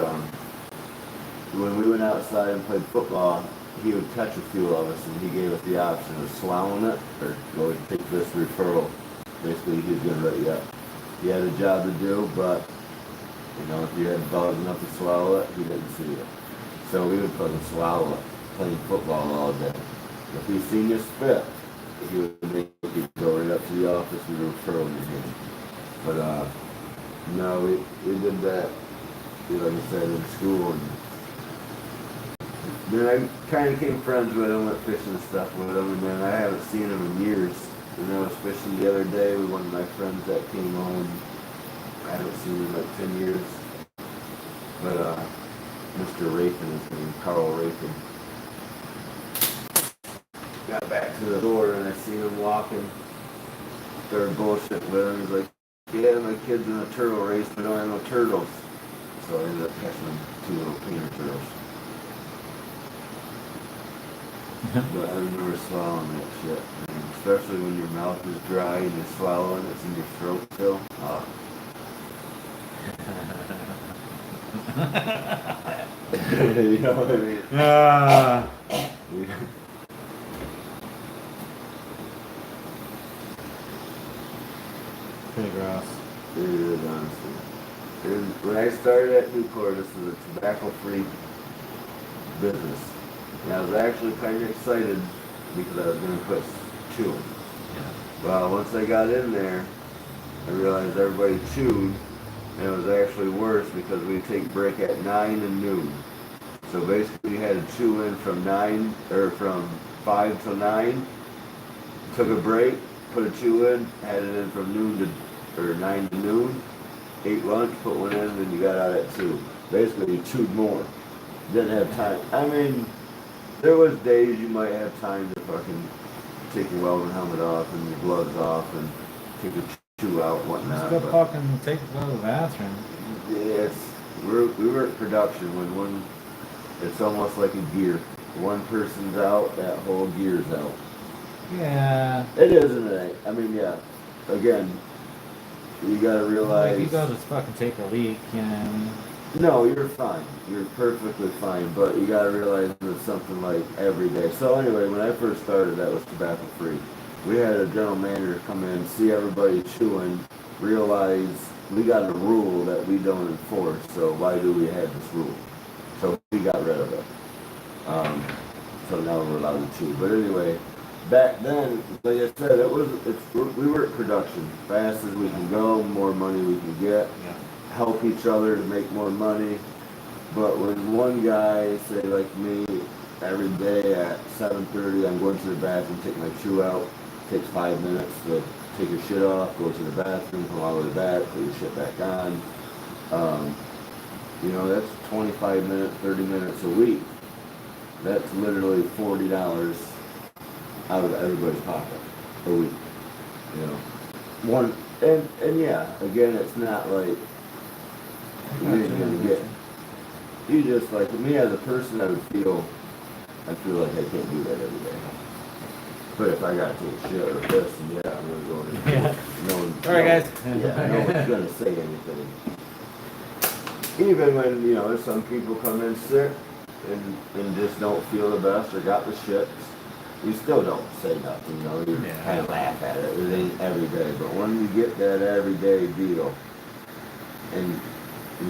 Speaker 2: when we went outside and played football, he would catch a few of us, and he gave us the option of swallowing it or go and take this referral. Basically, he was going to let you up. He had a job to do, but you know, if you had balls enough to swallow it, he didn't see it. So we would fucking swallow it, playing football all day. If he seen you spit, he would make you go right up to the office with a referral in your hand. But no, we did that, like I said, in school. And then I kind of became friends with him, went fishing and stuff with him, and then I haven't seen him in years. And I was fishing the other day with one of my friends that came home. I haven't seen him in like 10 years. But Mr. Rapin, his name, Carl Rapin. Got back to the door and I seen him walking. Started bullshitting with him. He's like, yeah, my kid's in a turtle race, but I don't have no turtles. So I ended up catching him 2 little painter turtles. But I remember swallowing that shit. I mean, especially when your mouth is dry and you're swallowing, it's in your throat still. You know what I mean?
Speaker 1: Pretty gross.
Speaker 2: It is, honestly. And when I started at Newport, this was a tobacco-free business. And I was actually kind of excited because I was going to quit chewing.
Speaker 1: Yeah.
Speaker 2: Well, once I got in there, I realized everybody chewed, and it was actually worse because we take break at 9 and noon. So basically, you had to chew in from 5 till 9. Took a break, put a chew in, had it in from 9 to noon. Ate lunch, put one in, and then you got out at 2. Basically, you chewed more. Didn't have time. I mean, there was days you might have time to fucking take your welding helmet off and your gloves off and take a chew out,
Speaker 1: Just
Speaker 2: whatnot.
Speaker 1: go
Speaker 2: but-
Speaker 1: fucking go to the bathroom.
Speaker 2: Yes, we work production when one. It's almost like a gear. One person's out, that whole gear's out.
Speaker 1: Yeah.
Speaker 2: It isn't it? I mean, yeah. Again, you gotta
Speaker 1: Like
Speaker 2: realize.
Speaker 1: you go just fucking take a leak, you know what I mean?
Speaker 2: No, you're fine. You're perfectly fine. But you gotta realize it's something like every day. So anyway, when I first started, that was tobacco free. We had a general manager come in, see everybody chewing, realize we got a rule that we don't enforce. So why do we have this rule? So we got rid of it. So now we're allowed to chew. But anyway, back then, like I said, we work production. Fast as we can go, more money we can get.
Speaker 1: Yeah.
Speaker 2: Help each other to make more money. But when one guy, say like me, every day at 7:30, I'm going to the bathroom, take my chew out. Takes 5 minutes to take your shit off, go to the bathroom, come all the way back, put your shit back on. You know, that's 25 minutes, 30 minutes a week. That's literally $40 out of everybody's pocket a week. You know, one and yeah, again, it's not like you ain't gonna get. You just like me as a person, I feel like I can't do that every day. But if I gotta take a shit or piss, and yeah, I'm gonna go in.
Speaker 1: Yeah.
Speaker 2: No one,
Speaker 1: Alright, guys.
Speaker 2: Yeah, no one's gonna say anything. Even when, you know, some people come in sick and just don't feel the best or got the shits, you still don't say nothing, you know, you
Speaker 1: Yeah.
Speaker 2: kind of laugh at it. It ain't every day. But when you get that everyday deal and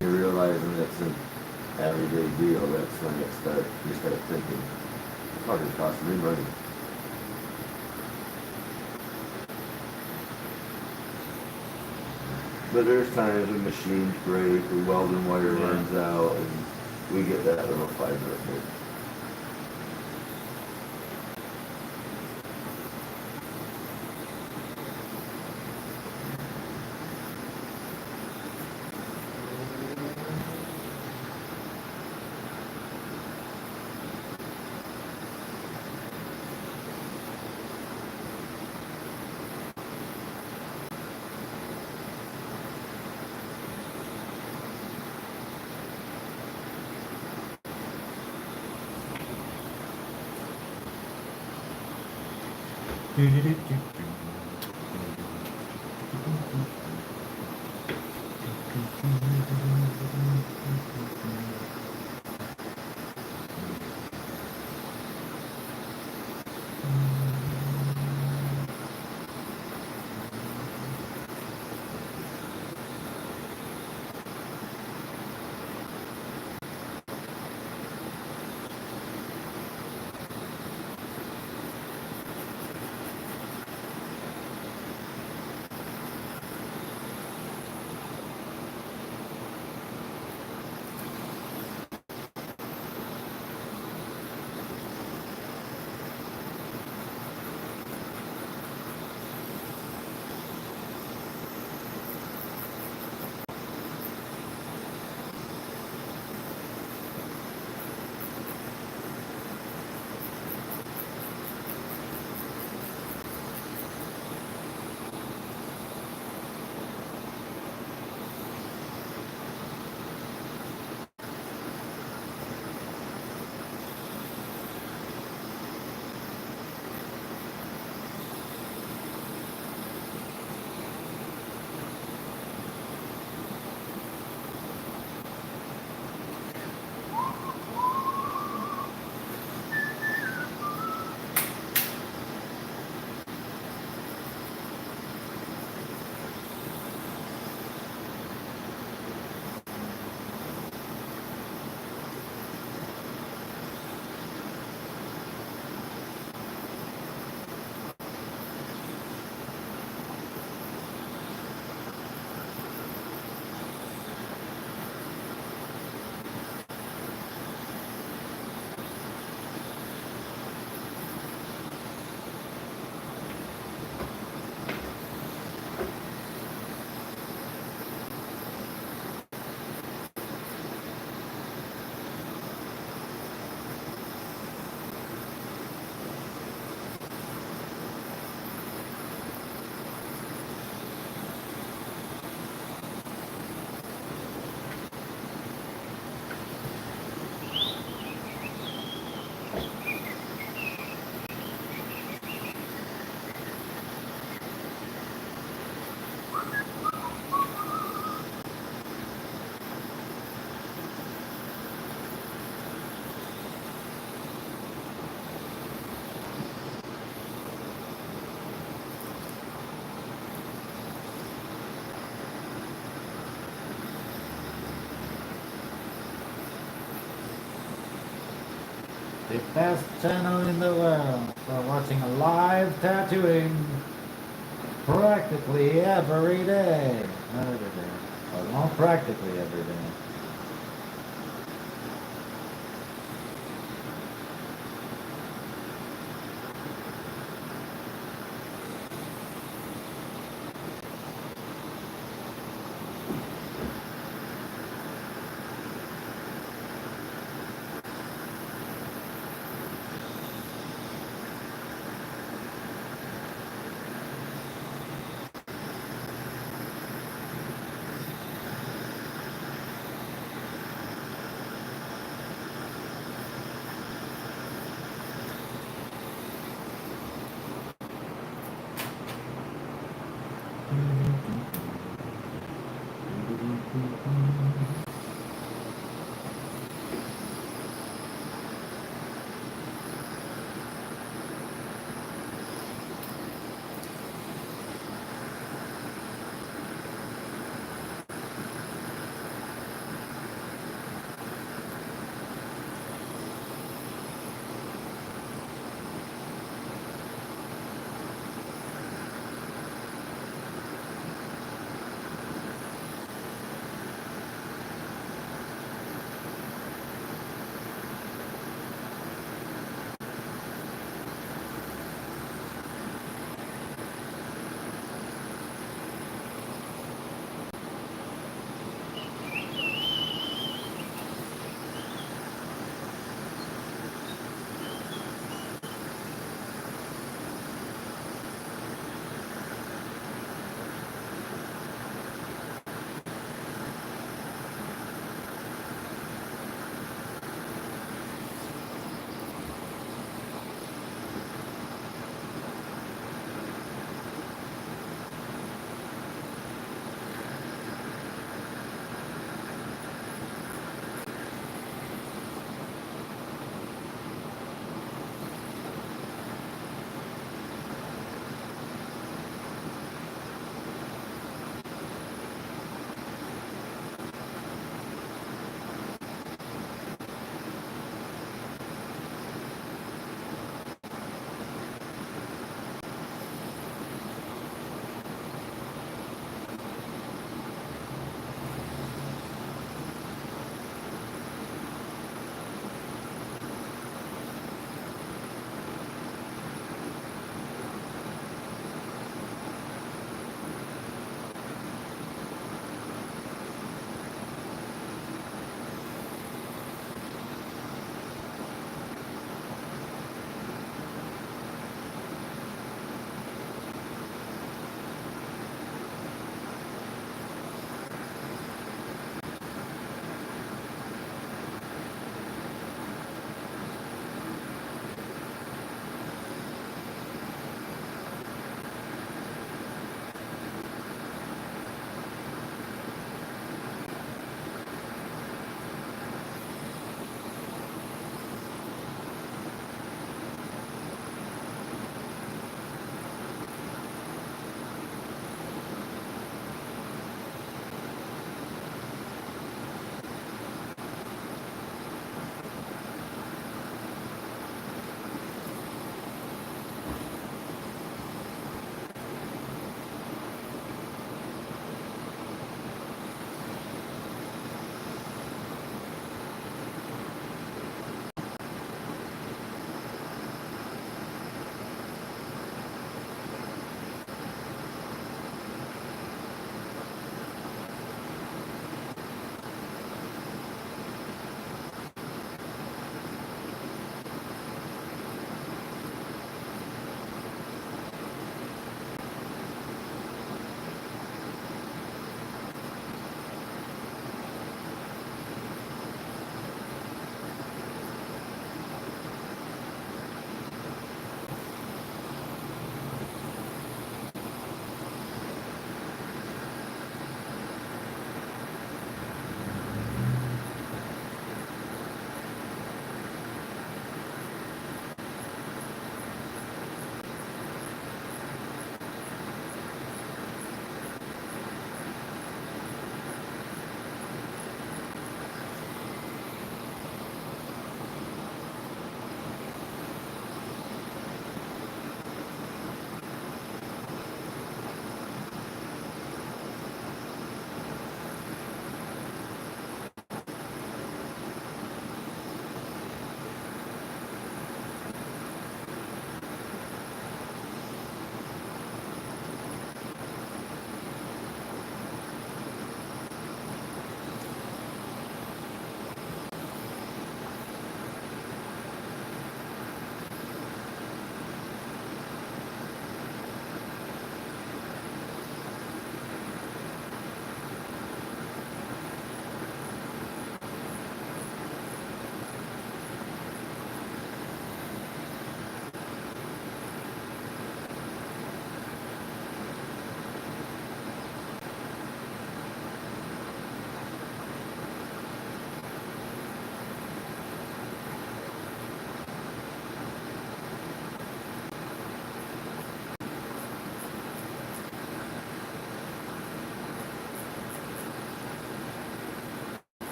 Speaker 2: you're realizing it's an everyday deal, that's when you start thinking, it's fucking costing me money. But there's times when machines break, or welding wire
Speaker 1: Yeah.
Speaker 2: runs out, and we get that little 5-minute break.
Speaker 1: The best channel in the world for watching live tattooing practically every day. Not every day. Well, not practically every day.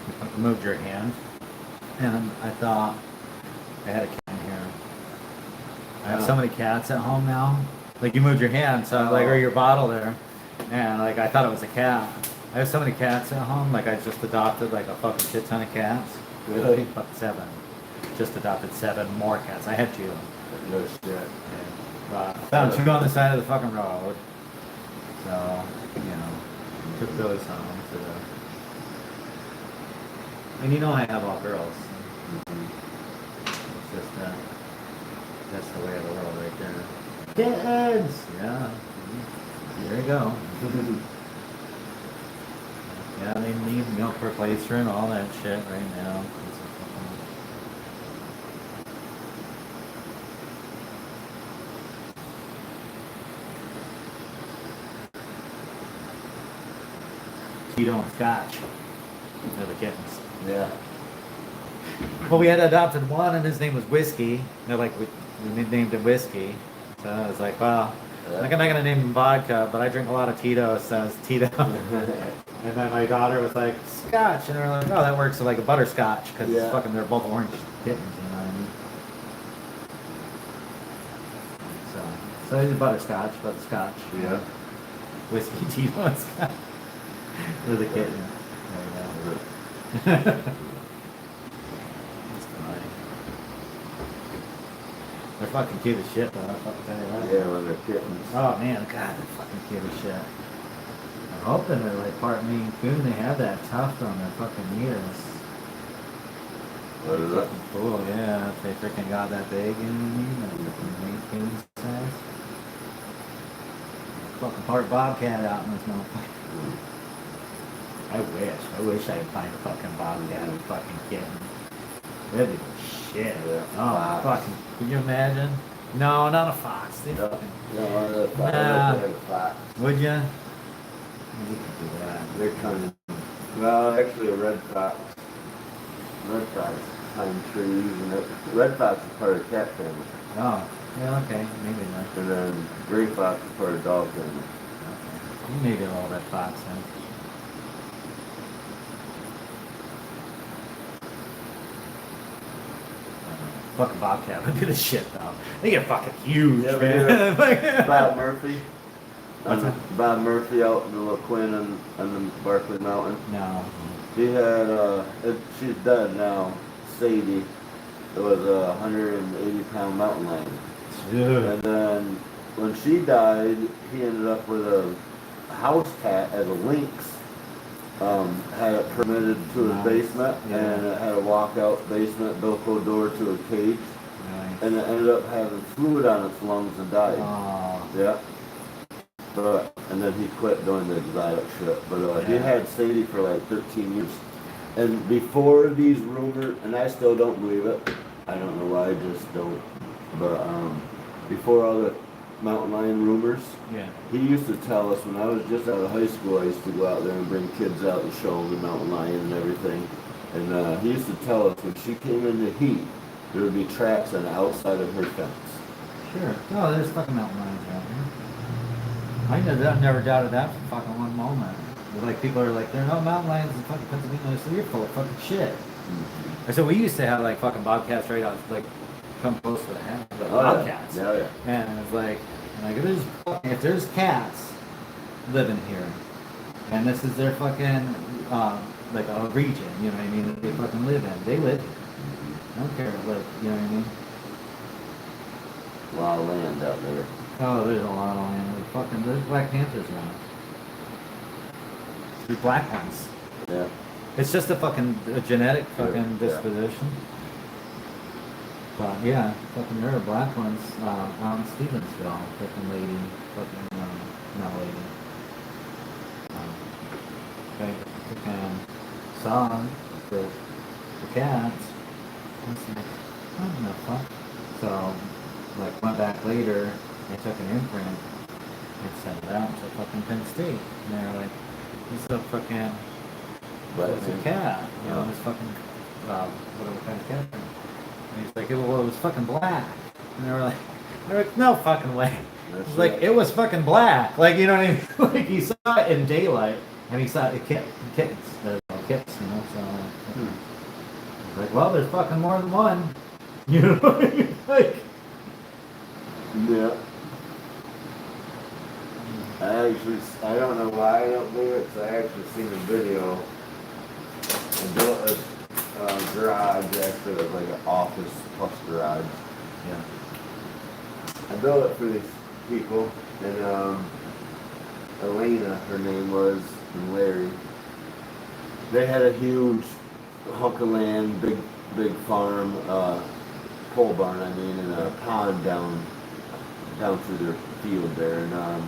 Speaker 1: You moved your hand, and I thought I had a cat in here. I have so many cats at home now. Like you moved your hand, so like, or your bottle there, and like I thought it was a cat. I have so many cats at home. Like I just adopted like a fucking shit ton of cats.
Speaker 2: Really?
Speaker 1: Fuck 7. Just adopted 7 more cats. I had 2.
Speaker 2: No shit.
Speaker 1: I found 2 on the side of the fucking road. So, you know, took those home to the... And you know I have all girls. It's just, that's the way of the world right there. Kids! Yeah. There you go. Yeah, they need milk replacement, all that shit right now. Tito and Scotch. They're the kittens.
Speaker 2: Yeah.
Speaker 1: Well, we had adopted one, and his name was Whiskey. And they're like, we named him Whiskey. So I was like, well, like, I'm not gonna name him Vodka, but I drink a lot of Tito, so it's Tito. And then my daughter was like, Scotch, and they're like, oh, that works like a butterscotch, because
Speaker 2: Yeah.
Speaker 1: fucking they're both orange kittens, you know what I mean? So it's butterscotch,
Speaker 2: Yeah.
Speaker 1: Whiskey, Tito, and Scotch. They're the kitten. There you go. That's funny. They're fucking cute as shit, though. I'll fucking tell you that.
Speaker 2: Yeah, when they're kittens.
Speaker 1: Oh man, God, they're fucking cute as shit. I'm hoping they're like part Maine Coon. They have that tuft on their fucking ears.
Speaker 2: What is it?
Speaker 1: Cool, yeah. If they freaking got that big, you know what I mean? That fucking Maine Coon size. Fucking part bobcat out in this motherfucker. I wish I could find a fucking bobcat and fucking kitten. That'd be the shit.
Speaker 2: Yeah.
Speaker 1: Oh,
Speaker 2: Fox.
Speaker 1: fucking, could you imagine? No, not a fox. They
Speaker 2: No,
Speaker 1: fucking,
Speaker 2: no, the fox.
Speaker 1: Nah.
Speaker 2: They're fox.
Speaker 1: would ya? You could do that.
Speaker 2: They're kind of, well, actually a red fox. Red fox climb trees, and red fox is part of the cat family.
Speaker 1: Oh, yeah, okay, maybe not.
Speaker 2: And then gray fox is part of the dog family.
Speaker 1: Okay. You maybe a little red fox then. Fucking bobcat would be the shit though. They get fucking huge,
Speaker 2: Yeah,
Speaker 1: man. Like-
Speaker 2: Bob Murphy.
Speaker 1: What's that?
Speaker 2: Bob Murphy out in the LaQuinn and the Barkley Mountain.
Speaker 1: No.
Speaker 2: He had, she's dead now, Sadie. It was a 180-pound mountain lion. And then when she died, he ended up with a house cat as a lynx. Had it permitted to his
Speaker 1: Nice.
Speaker 2: basement,
Speaker 1: Yeah.
Speaker 2: and it had a walkout basement, Velcro door to a cage,
Speaker 1: Nice.
Speaker 2: and it ended up having fluid on its lungs and died.
Speaker 1: Oh,
Speaker 2: Yeah. But, and then he quit doing the exotic shit. But he
Speaker 1: Yeah.
Speaker 2: had Sadie for like 13 years. And before these rumors, and I still don't believe it, I don't know why, I just don't. But before all the mountain lion rumors,
Speaker 1: yeah.
Speaker 2: he used to tell us when I was just out of high school, I used to go out there and bring kids out and show them the mountain lion and everything. And he used to tell us when she came into heat, there would be tracks on the outside of her fence.
Speaker 1: Sure. Oh, there's fucking mountain lions out here. I never doubted that for fucking one moment. It's like people are like, there are no mountain lions in fucking Pennsylvania. I said, you're full of fucking shit. I said, we used to have like fucking bobcats right out, like come close to the house, like bobcats.
Speaker 2: Yeah, yeah.
Speaker 1: And it's like if there's cats living here, and this is their fucking like a region, you know what I mean, that they fucking live in, they live here. I don't care, like, you know what I mean.
Speaker 2: A lot of land out there.
Speaker 1: Oh, there's a lot of land. There's Black Panthers around. There's black ones.
Speaker 2: Yeah.
Speaker 1: It's just a genetic fucking
Speaker 2: Yeah.
Speaker 1: disposition. But yeah, fucking there are black ones out in Stevensville. Fucking lady, not lady. Okay, fucking saw the cats. I was like, what the fuck? So, like, went back later, they took an imprint and sent it out to fucking Penn State. And they were like, this is a fucking, it's a cat. You know, this fucking, whatever kind of cat. And he's like, well, it was fucking black. And they were like, no fucking way. It's like, it was fucking black. Like, you know what I mean? Like, he saw it in daylight, and he saw the kittens. kits, you know, so it's like, well, there's fucking more than one. You know, like,
Speaker 2: Yeah. I don't know why I don't believe it, 'cause I actually seen a video. I built a garage, actually, it was like an office plus garage.
Speaker 1: yeah,
Speaker 2: I built it for these people, and Elena, her name was, and Larry. They had a huge hunk of land, big farm, pole barn, I mean, and a pond down through their field there. And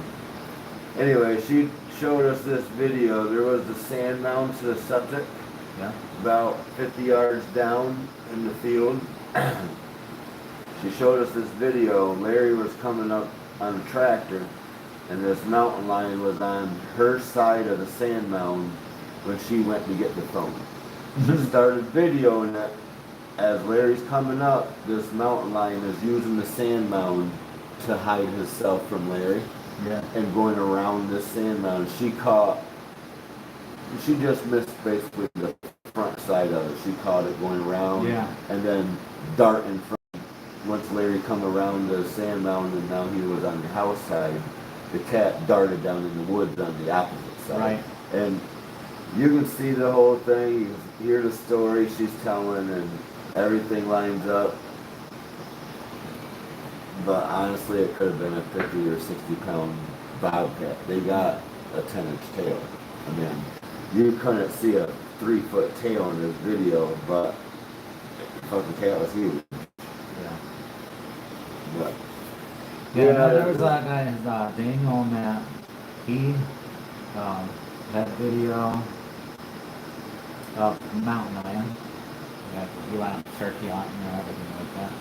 Speaker 2: anyway, she showed us this video. There was the sand mound to the septic,
Speaker 1: yeah,
Speaker 2: about 50 yards down in the field. She showed us this video. Larry was coming up on a tractor, and this mountain lion was on her side of the sand mound when she went to get the phone. She started videoing it. As Larry's coming up, this mountain lion is using the sand mound to hide himself from Larry
Speaker 1: yeah,
Speaker 2: and going around this sand mound. She just missed basically the front side of it. She caught it going around
Speaker 1: yeah,
Speaker 2: and then darting from. Once Larry come around the sand mound and now he was on the house side, the cat darted down in the woods on the opposite side.
Speaker 1: right,
Speaker 2: And you can see the whole thing, you hear the story she's telling, and everything lines up. But honestly, it could have been a 50 or 60 pound bobcat. They got a 10-inch tail. I mean, you couldn't see a 3-foot tail in this video, but the fucking cat was huge.
Speaker 1: yeah.
Speaker 2: But
Speaker 1: Yeah, no, there was that guy, Daniel Matt. He, that video of mountain lion. Yeah, he went turkey hunting and everything like that.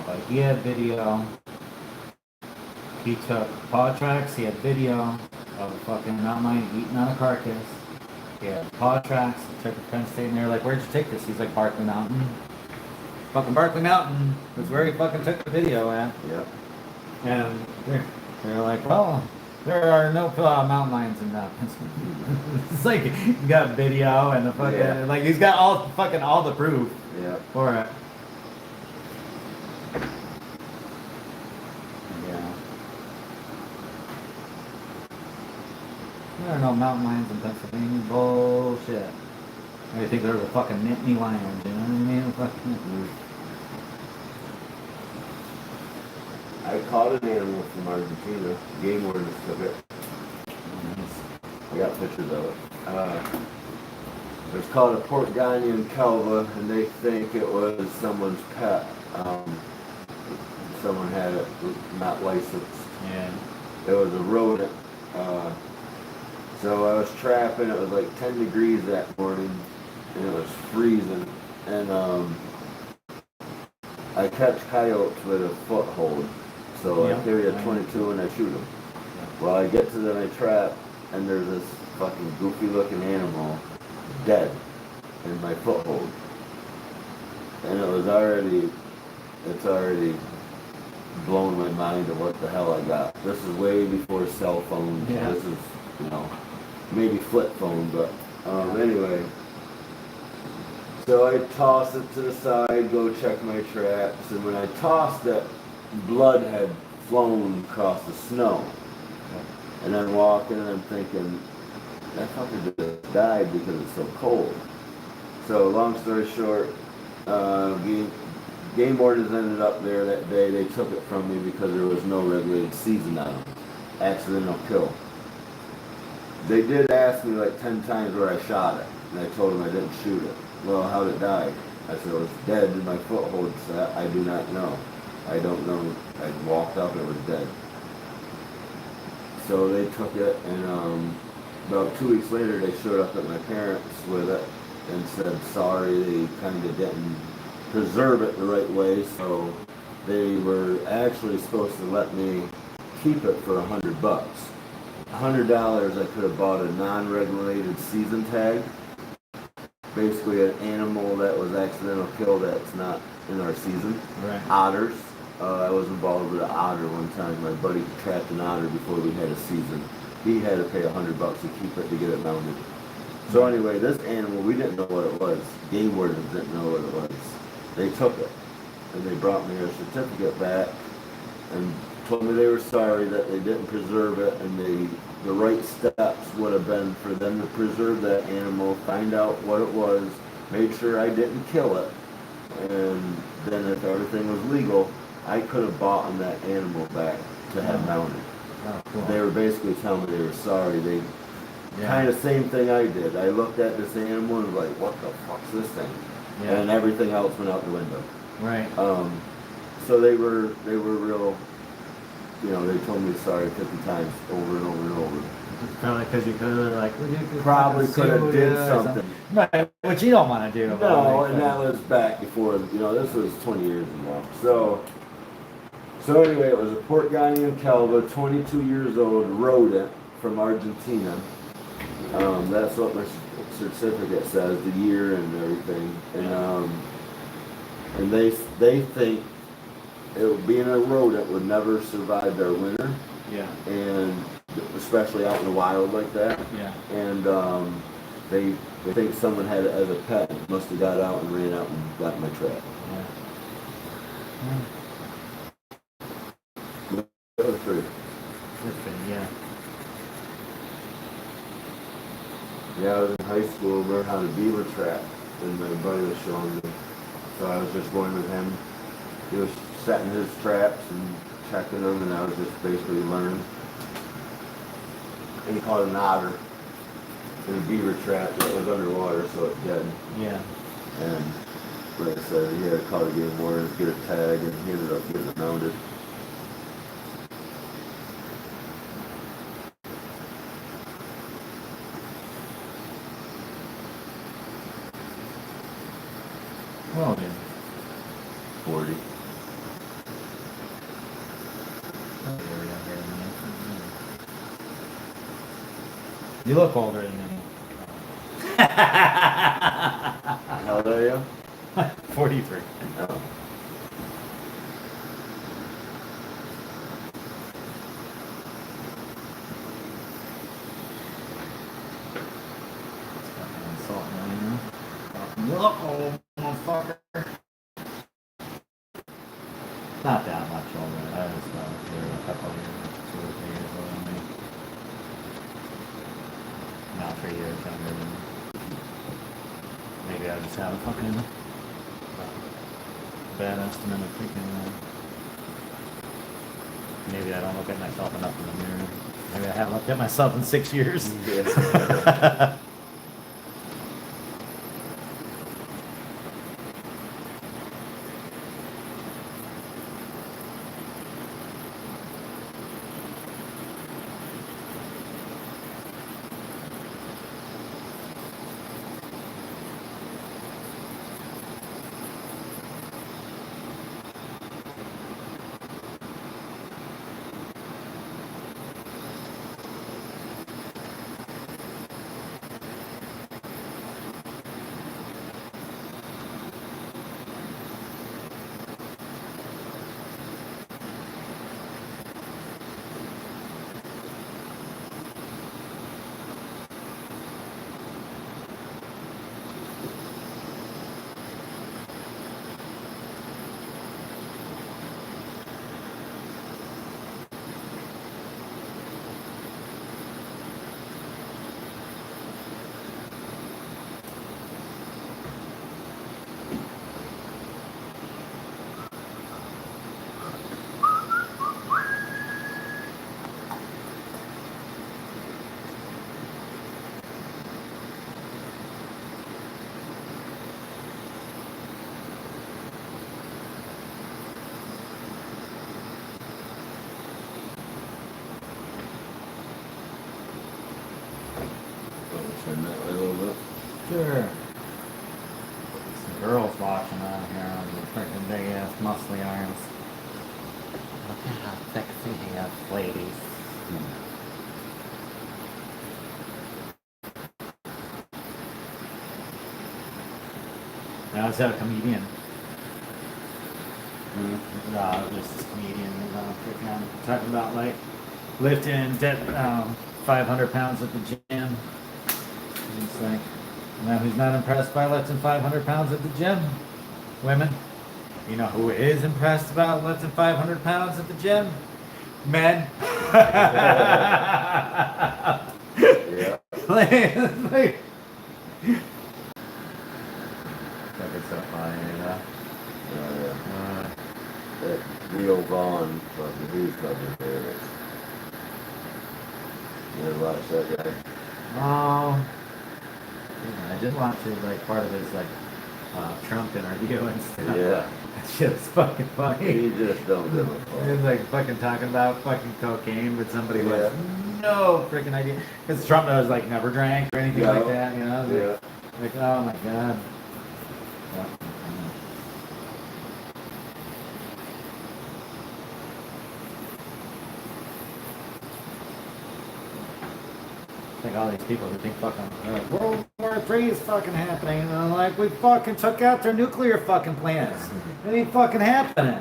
Speaker 1: But he had video. He took paw tracks. He had video of a fucking mountain lion eating on a carcass. He had paw tracks. He took a friend staying there. Like, where'd you take this? He's like, Barkley Mountain. Fucking Barkley Mountain was where he fucking took the video at.
Speaker 2: yep.
Speaker 1: And they're like, well, there are no mountain lions in Pennsylvania. It's like you got video and the fucking
Speaker 2: Yeah.
Speaker 1: like he's got all the proof
Speaker 2: Yep.
Speaker 1: for it. Yeah. There are no mountain lions in Pennsylvania. Bullshit. I think there's a fucking Nittany lions, you know what I mean? Fucking.
Speaker 2: I caught an animal from Argentina. Game wardens took it. I got pictures of it. It's called a Portganian Calva, and they think it was someone's pet. Someone had it not licensed.
Speaker 1: Yeah.
Speaker 2: It was a rodent. So I was trapping. It was like 10 degrees that morning, and it was freezing. And I catch coyotes with a foothold. So
Speaker 1: Yeah.
Speaker 2: I carry a 22 and I shoot them. Well, I get to my trap, and there's this fucking goofy looking animal dead in my foothold. And it's already blown my mind of what the hell I got. This is way before cell phones.
Speaker 1: Yeah.
Speaker 2: This is, maybe flip phone, but anyway. So I toss it to the side, go check my traps, and when I tossed it, blood had flown across the snow. And I'm walking and I'm thinking, that fucker just died because it's so cold. So long story short, game wardens ended up there that day. They took it from me because there was no regulated season on it. Accidental kill. They did ask me like 10 times where I shot it, and I told them I didn't shoot it. Well, how'd it die? I said it was dead in my foothold set. I do not know. I don't know. I walked up and it was dead. So they took it, and about 2 weeks later they showed up at my parents with it and said sorry, they kind of didn't preserve it the right way, so they were actually supposed to let me keep it for $100. $100 I could have bought a non-regulated season tag, basically an animal that was accidental kill that's not in our season.
Speaker 1: Right.
Speaker 2: Otters. I was involved with an otter one time. My buddy trapped an otter before we had a season. He had to pay $100 to keep it to get it mounted. So anyway, this animal, we didn't know what it was. Game wardens didn't know what it was. They took it, and they brought me a certificate back, and told me they were sorry that they didn't preserve it, and the right steps would have been for them to preserve that animal, find out what it was, made sure I didn't kill it, and then if everything was legal, I could have bought them that animal back to have mounted.
Speaker 1: Oh, cool.
Speaker 2: They were basically telling me they were sorry. They
Speaker 1: Yeah.
Speaker 2: kind of same thing I did. I looked at this animal and was like, what the fuck's this thing?
Speaker 1: Yeah.
Speaker 2: And everything else went out the window.
Speaker 1: Right.
Speaker 2: So they were real, you know, they told me sorry 50 times over and over and over.
Speaker 1: Probably because you could have like,
Speaker 2: Probably could have did something.
Speaker 1: Right, which you don't want to do.
Speaker 2: No, and that was back before, you know, this was 20 years ago. So anyway, it was a Portganian Calva, 22 years old, rodent from Argentina. That's what my certificate says, the year and everything. And they think it being a rodent would never survive their winter,
Speaker 1: Yeah.
Speaker 2: and especially out in the wild like that.
Speaker 1: Yeah.
Speaker 2: And they think someone had it as a pet, and must have got out and ran out and got in my trap.
Speaker 1: Yeah.
Speaker 2: That was pretty.
Speaker 1: Yeah.
Speaker 2: Yeah, I was in high school, learned how to beaver trap, and my buddy was showing me. So I was just going with him. He was setting his traps and checking them, and I was just basically learning. And he caught an otter in a beaver trap that was underwater, so it dead.
Speaker 1: Yeah.
Speaker 2: And like I said, he had to call the game warden, get a tag, and he ended up getting it mounted.
Speaker 1: Well, then.
Speaker 2: 40.
Speaker 1: You look older than me.
Speaker 2: How old are you?
Speaker 1: 43.
Speaker 2: Oh.
Speaker 1: Look, old motherfucker. Not that much older. I was here a couple of years, 2 or 3 years older than me. Not 3 years younger than me. Maybe I just have a fucking bad estimate of freaking. Maybe I don't look at myself enough in the mirror. Maybe I haven't looked at myself in 6 years.
Speaker 2: Yeah. Turn that way a little bit.
Speaker 1: Sure. Some girls watching out here on the freaking big ass muscly arms. Look at how sexy he is, ladies. I always had a comedian. This comedian freaking talking about like lifting 500 pounds at the gym. He's It's like, now who's not impressed by lifting 500 pounds at the gym? Women. You know who is impressed about lifting 500 pounds at the gym? Men.
Speaker 2: Yeah.
Speaker 1: Like, like it's so funny, you know?
Speaker 2: That Leo Vaughn fucking he's fucking famous. You ever watch that guy?
Speaker 1: Oh, yeah, I did watch it, like part of his like Trump interview and stuff.
Speaker 2: Yeah.
Speaker 1: That shit was fucking funny.
Speaker 2: He just don't give a
Speaker 1: He
Speaker 2: fuck.
Speaker 1: was like fucking talking about fucking cocaine, but somebody
Speaker 2: Yeah.
Speaker 1: was no freaking idea. Because Trump was like never drank or anything like that, you know?
Speaker 2: Yeah.
Speaker 1: Like, oh my god. Yeah. Like all these people who think fucking World War III is fucking happening, and I'm like, we fucking took out their nuclear fucking plants. It ain't fucking happening.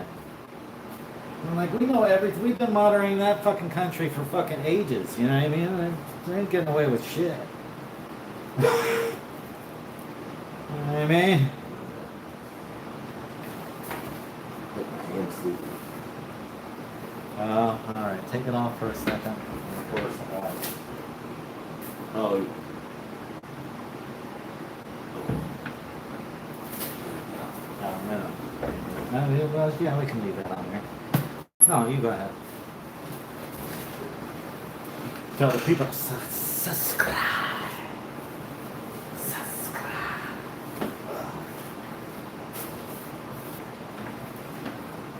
Speaker 1: I'm like, we know everything. We've been monitoring that fucking country for fucking ages. You know what I mean? They ain't getting away with shit. You know what I mean?
Speaker 2: Can't sleep.
Speaker 1: Oh, all right. Take it off for a second. Of course.
Speaker 2: Oh.
Speaker 1: Well, yeah, we can leave that on there. No, you go ahead. Tell the people to subscribe. Subscribe.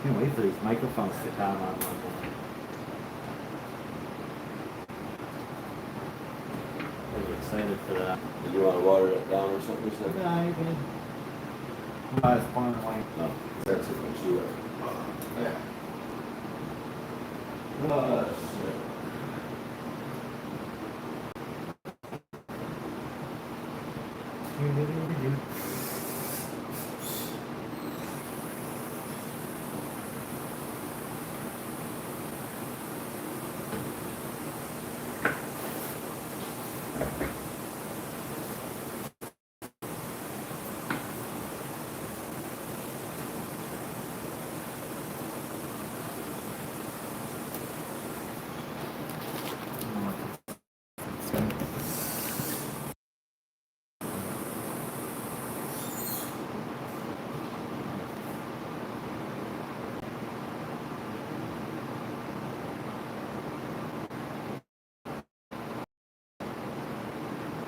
Speaker 1: Can't wait for these microphones to come on. Really excited for that.
Speaker 2: You want to water it down or something? You said?
Speaker 1: Yeah, you can. No, it's pouring away.
Speaker 2: No. That's it when she
Speaker 1: Yeah.
Speaker 2: shit.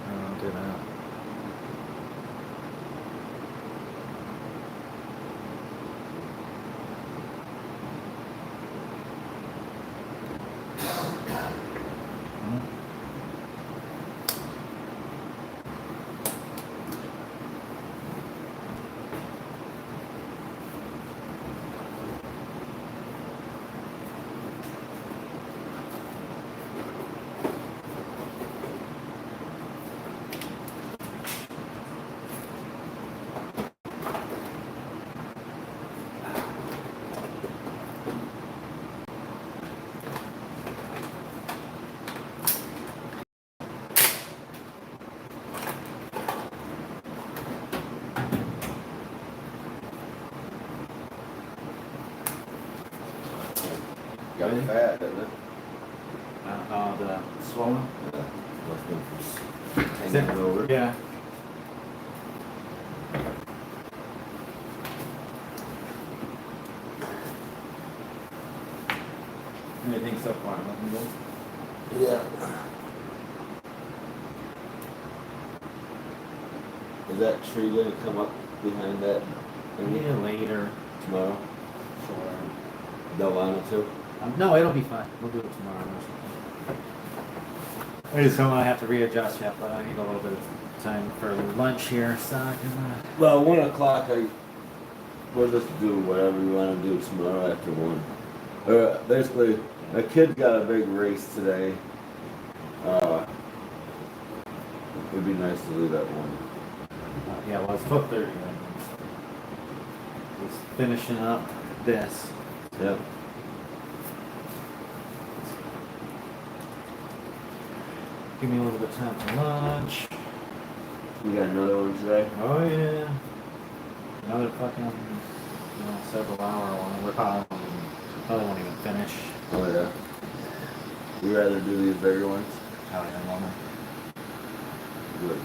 Speaker 1: I'll do that.
Speaker 2: Got it fat, doesn't it?
Speaker 1: The swollen?
Speaker 2: Yeah. Must be from
Speaker 1: Zip.
Speaker 2: hanging over.
Speaker 1: Yeah. Anything so far? Nothing good?
Speaker 2: Yeah. Is that tree gonna come up behind that
Speaker 1: Yeah, later.
Speaker 2: tomorrow?
Speaker 1: Sure.
Speaker 2: Don't want it to?
Speaker 1: No, it'll be fine. We'll do it tomorrow or something. I just don't want to have to readjust yet, but I need a little bit of time for lunch here, so I can.
Speaker 2: Well, 1 o'clock, we'll just do whatever you wanna do tomorrow after 1. Basically, a kid got a big race today. It'd be nice to do that one.
Speaker 1: Yeah, well, it's 12:30. Just finishing up this.
Speaker 2: Yep.
Speaker 1: Give me a little bit of time for lunch.
Speaker 2: We got another one today.
Speaker 1: Oh yeah. Another fucking, several hour one. We're probably won't even finish.
Speaker 2: Oh yeah. You rather do these bigger ones?
Speaker 1: Oh yeah, woman.
Speaker 2: Good.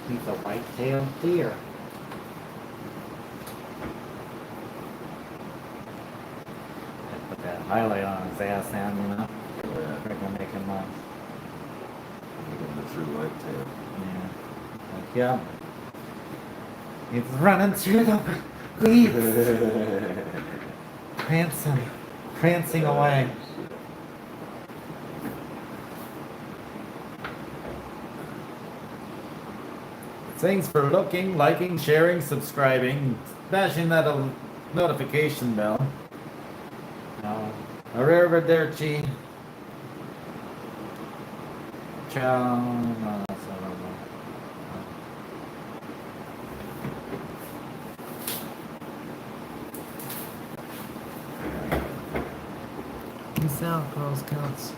Speaker 1: He's a white-tailed deer. I put that highlight on his ass now,
Speaker 2: Yeah.
Speaker 1: Freaking make him,
Speaker 2: Give him the true whitetail.
Speaker 1: yeah. He's running through the weeds, prancing away. Thanks for looking, liking, sharing, subscribing, smashing that notification bell. Arrivederci. Ciao. No, that's not over. Peace out, Girl Scouts.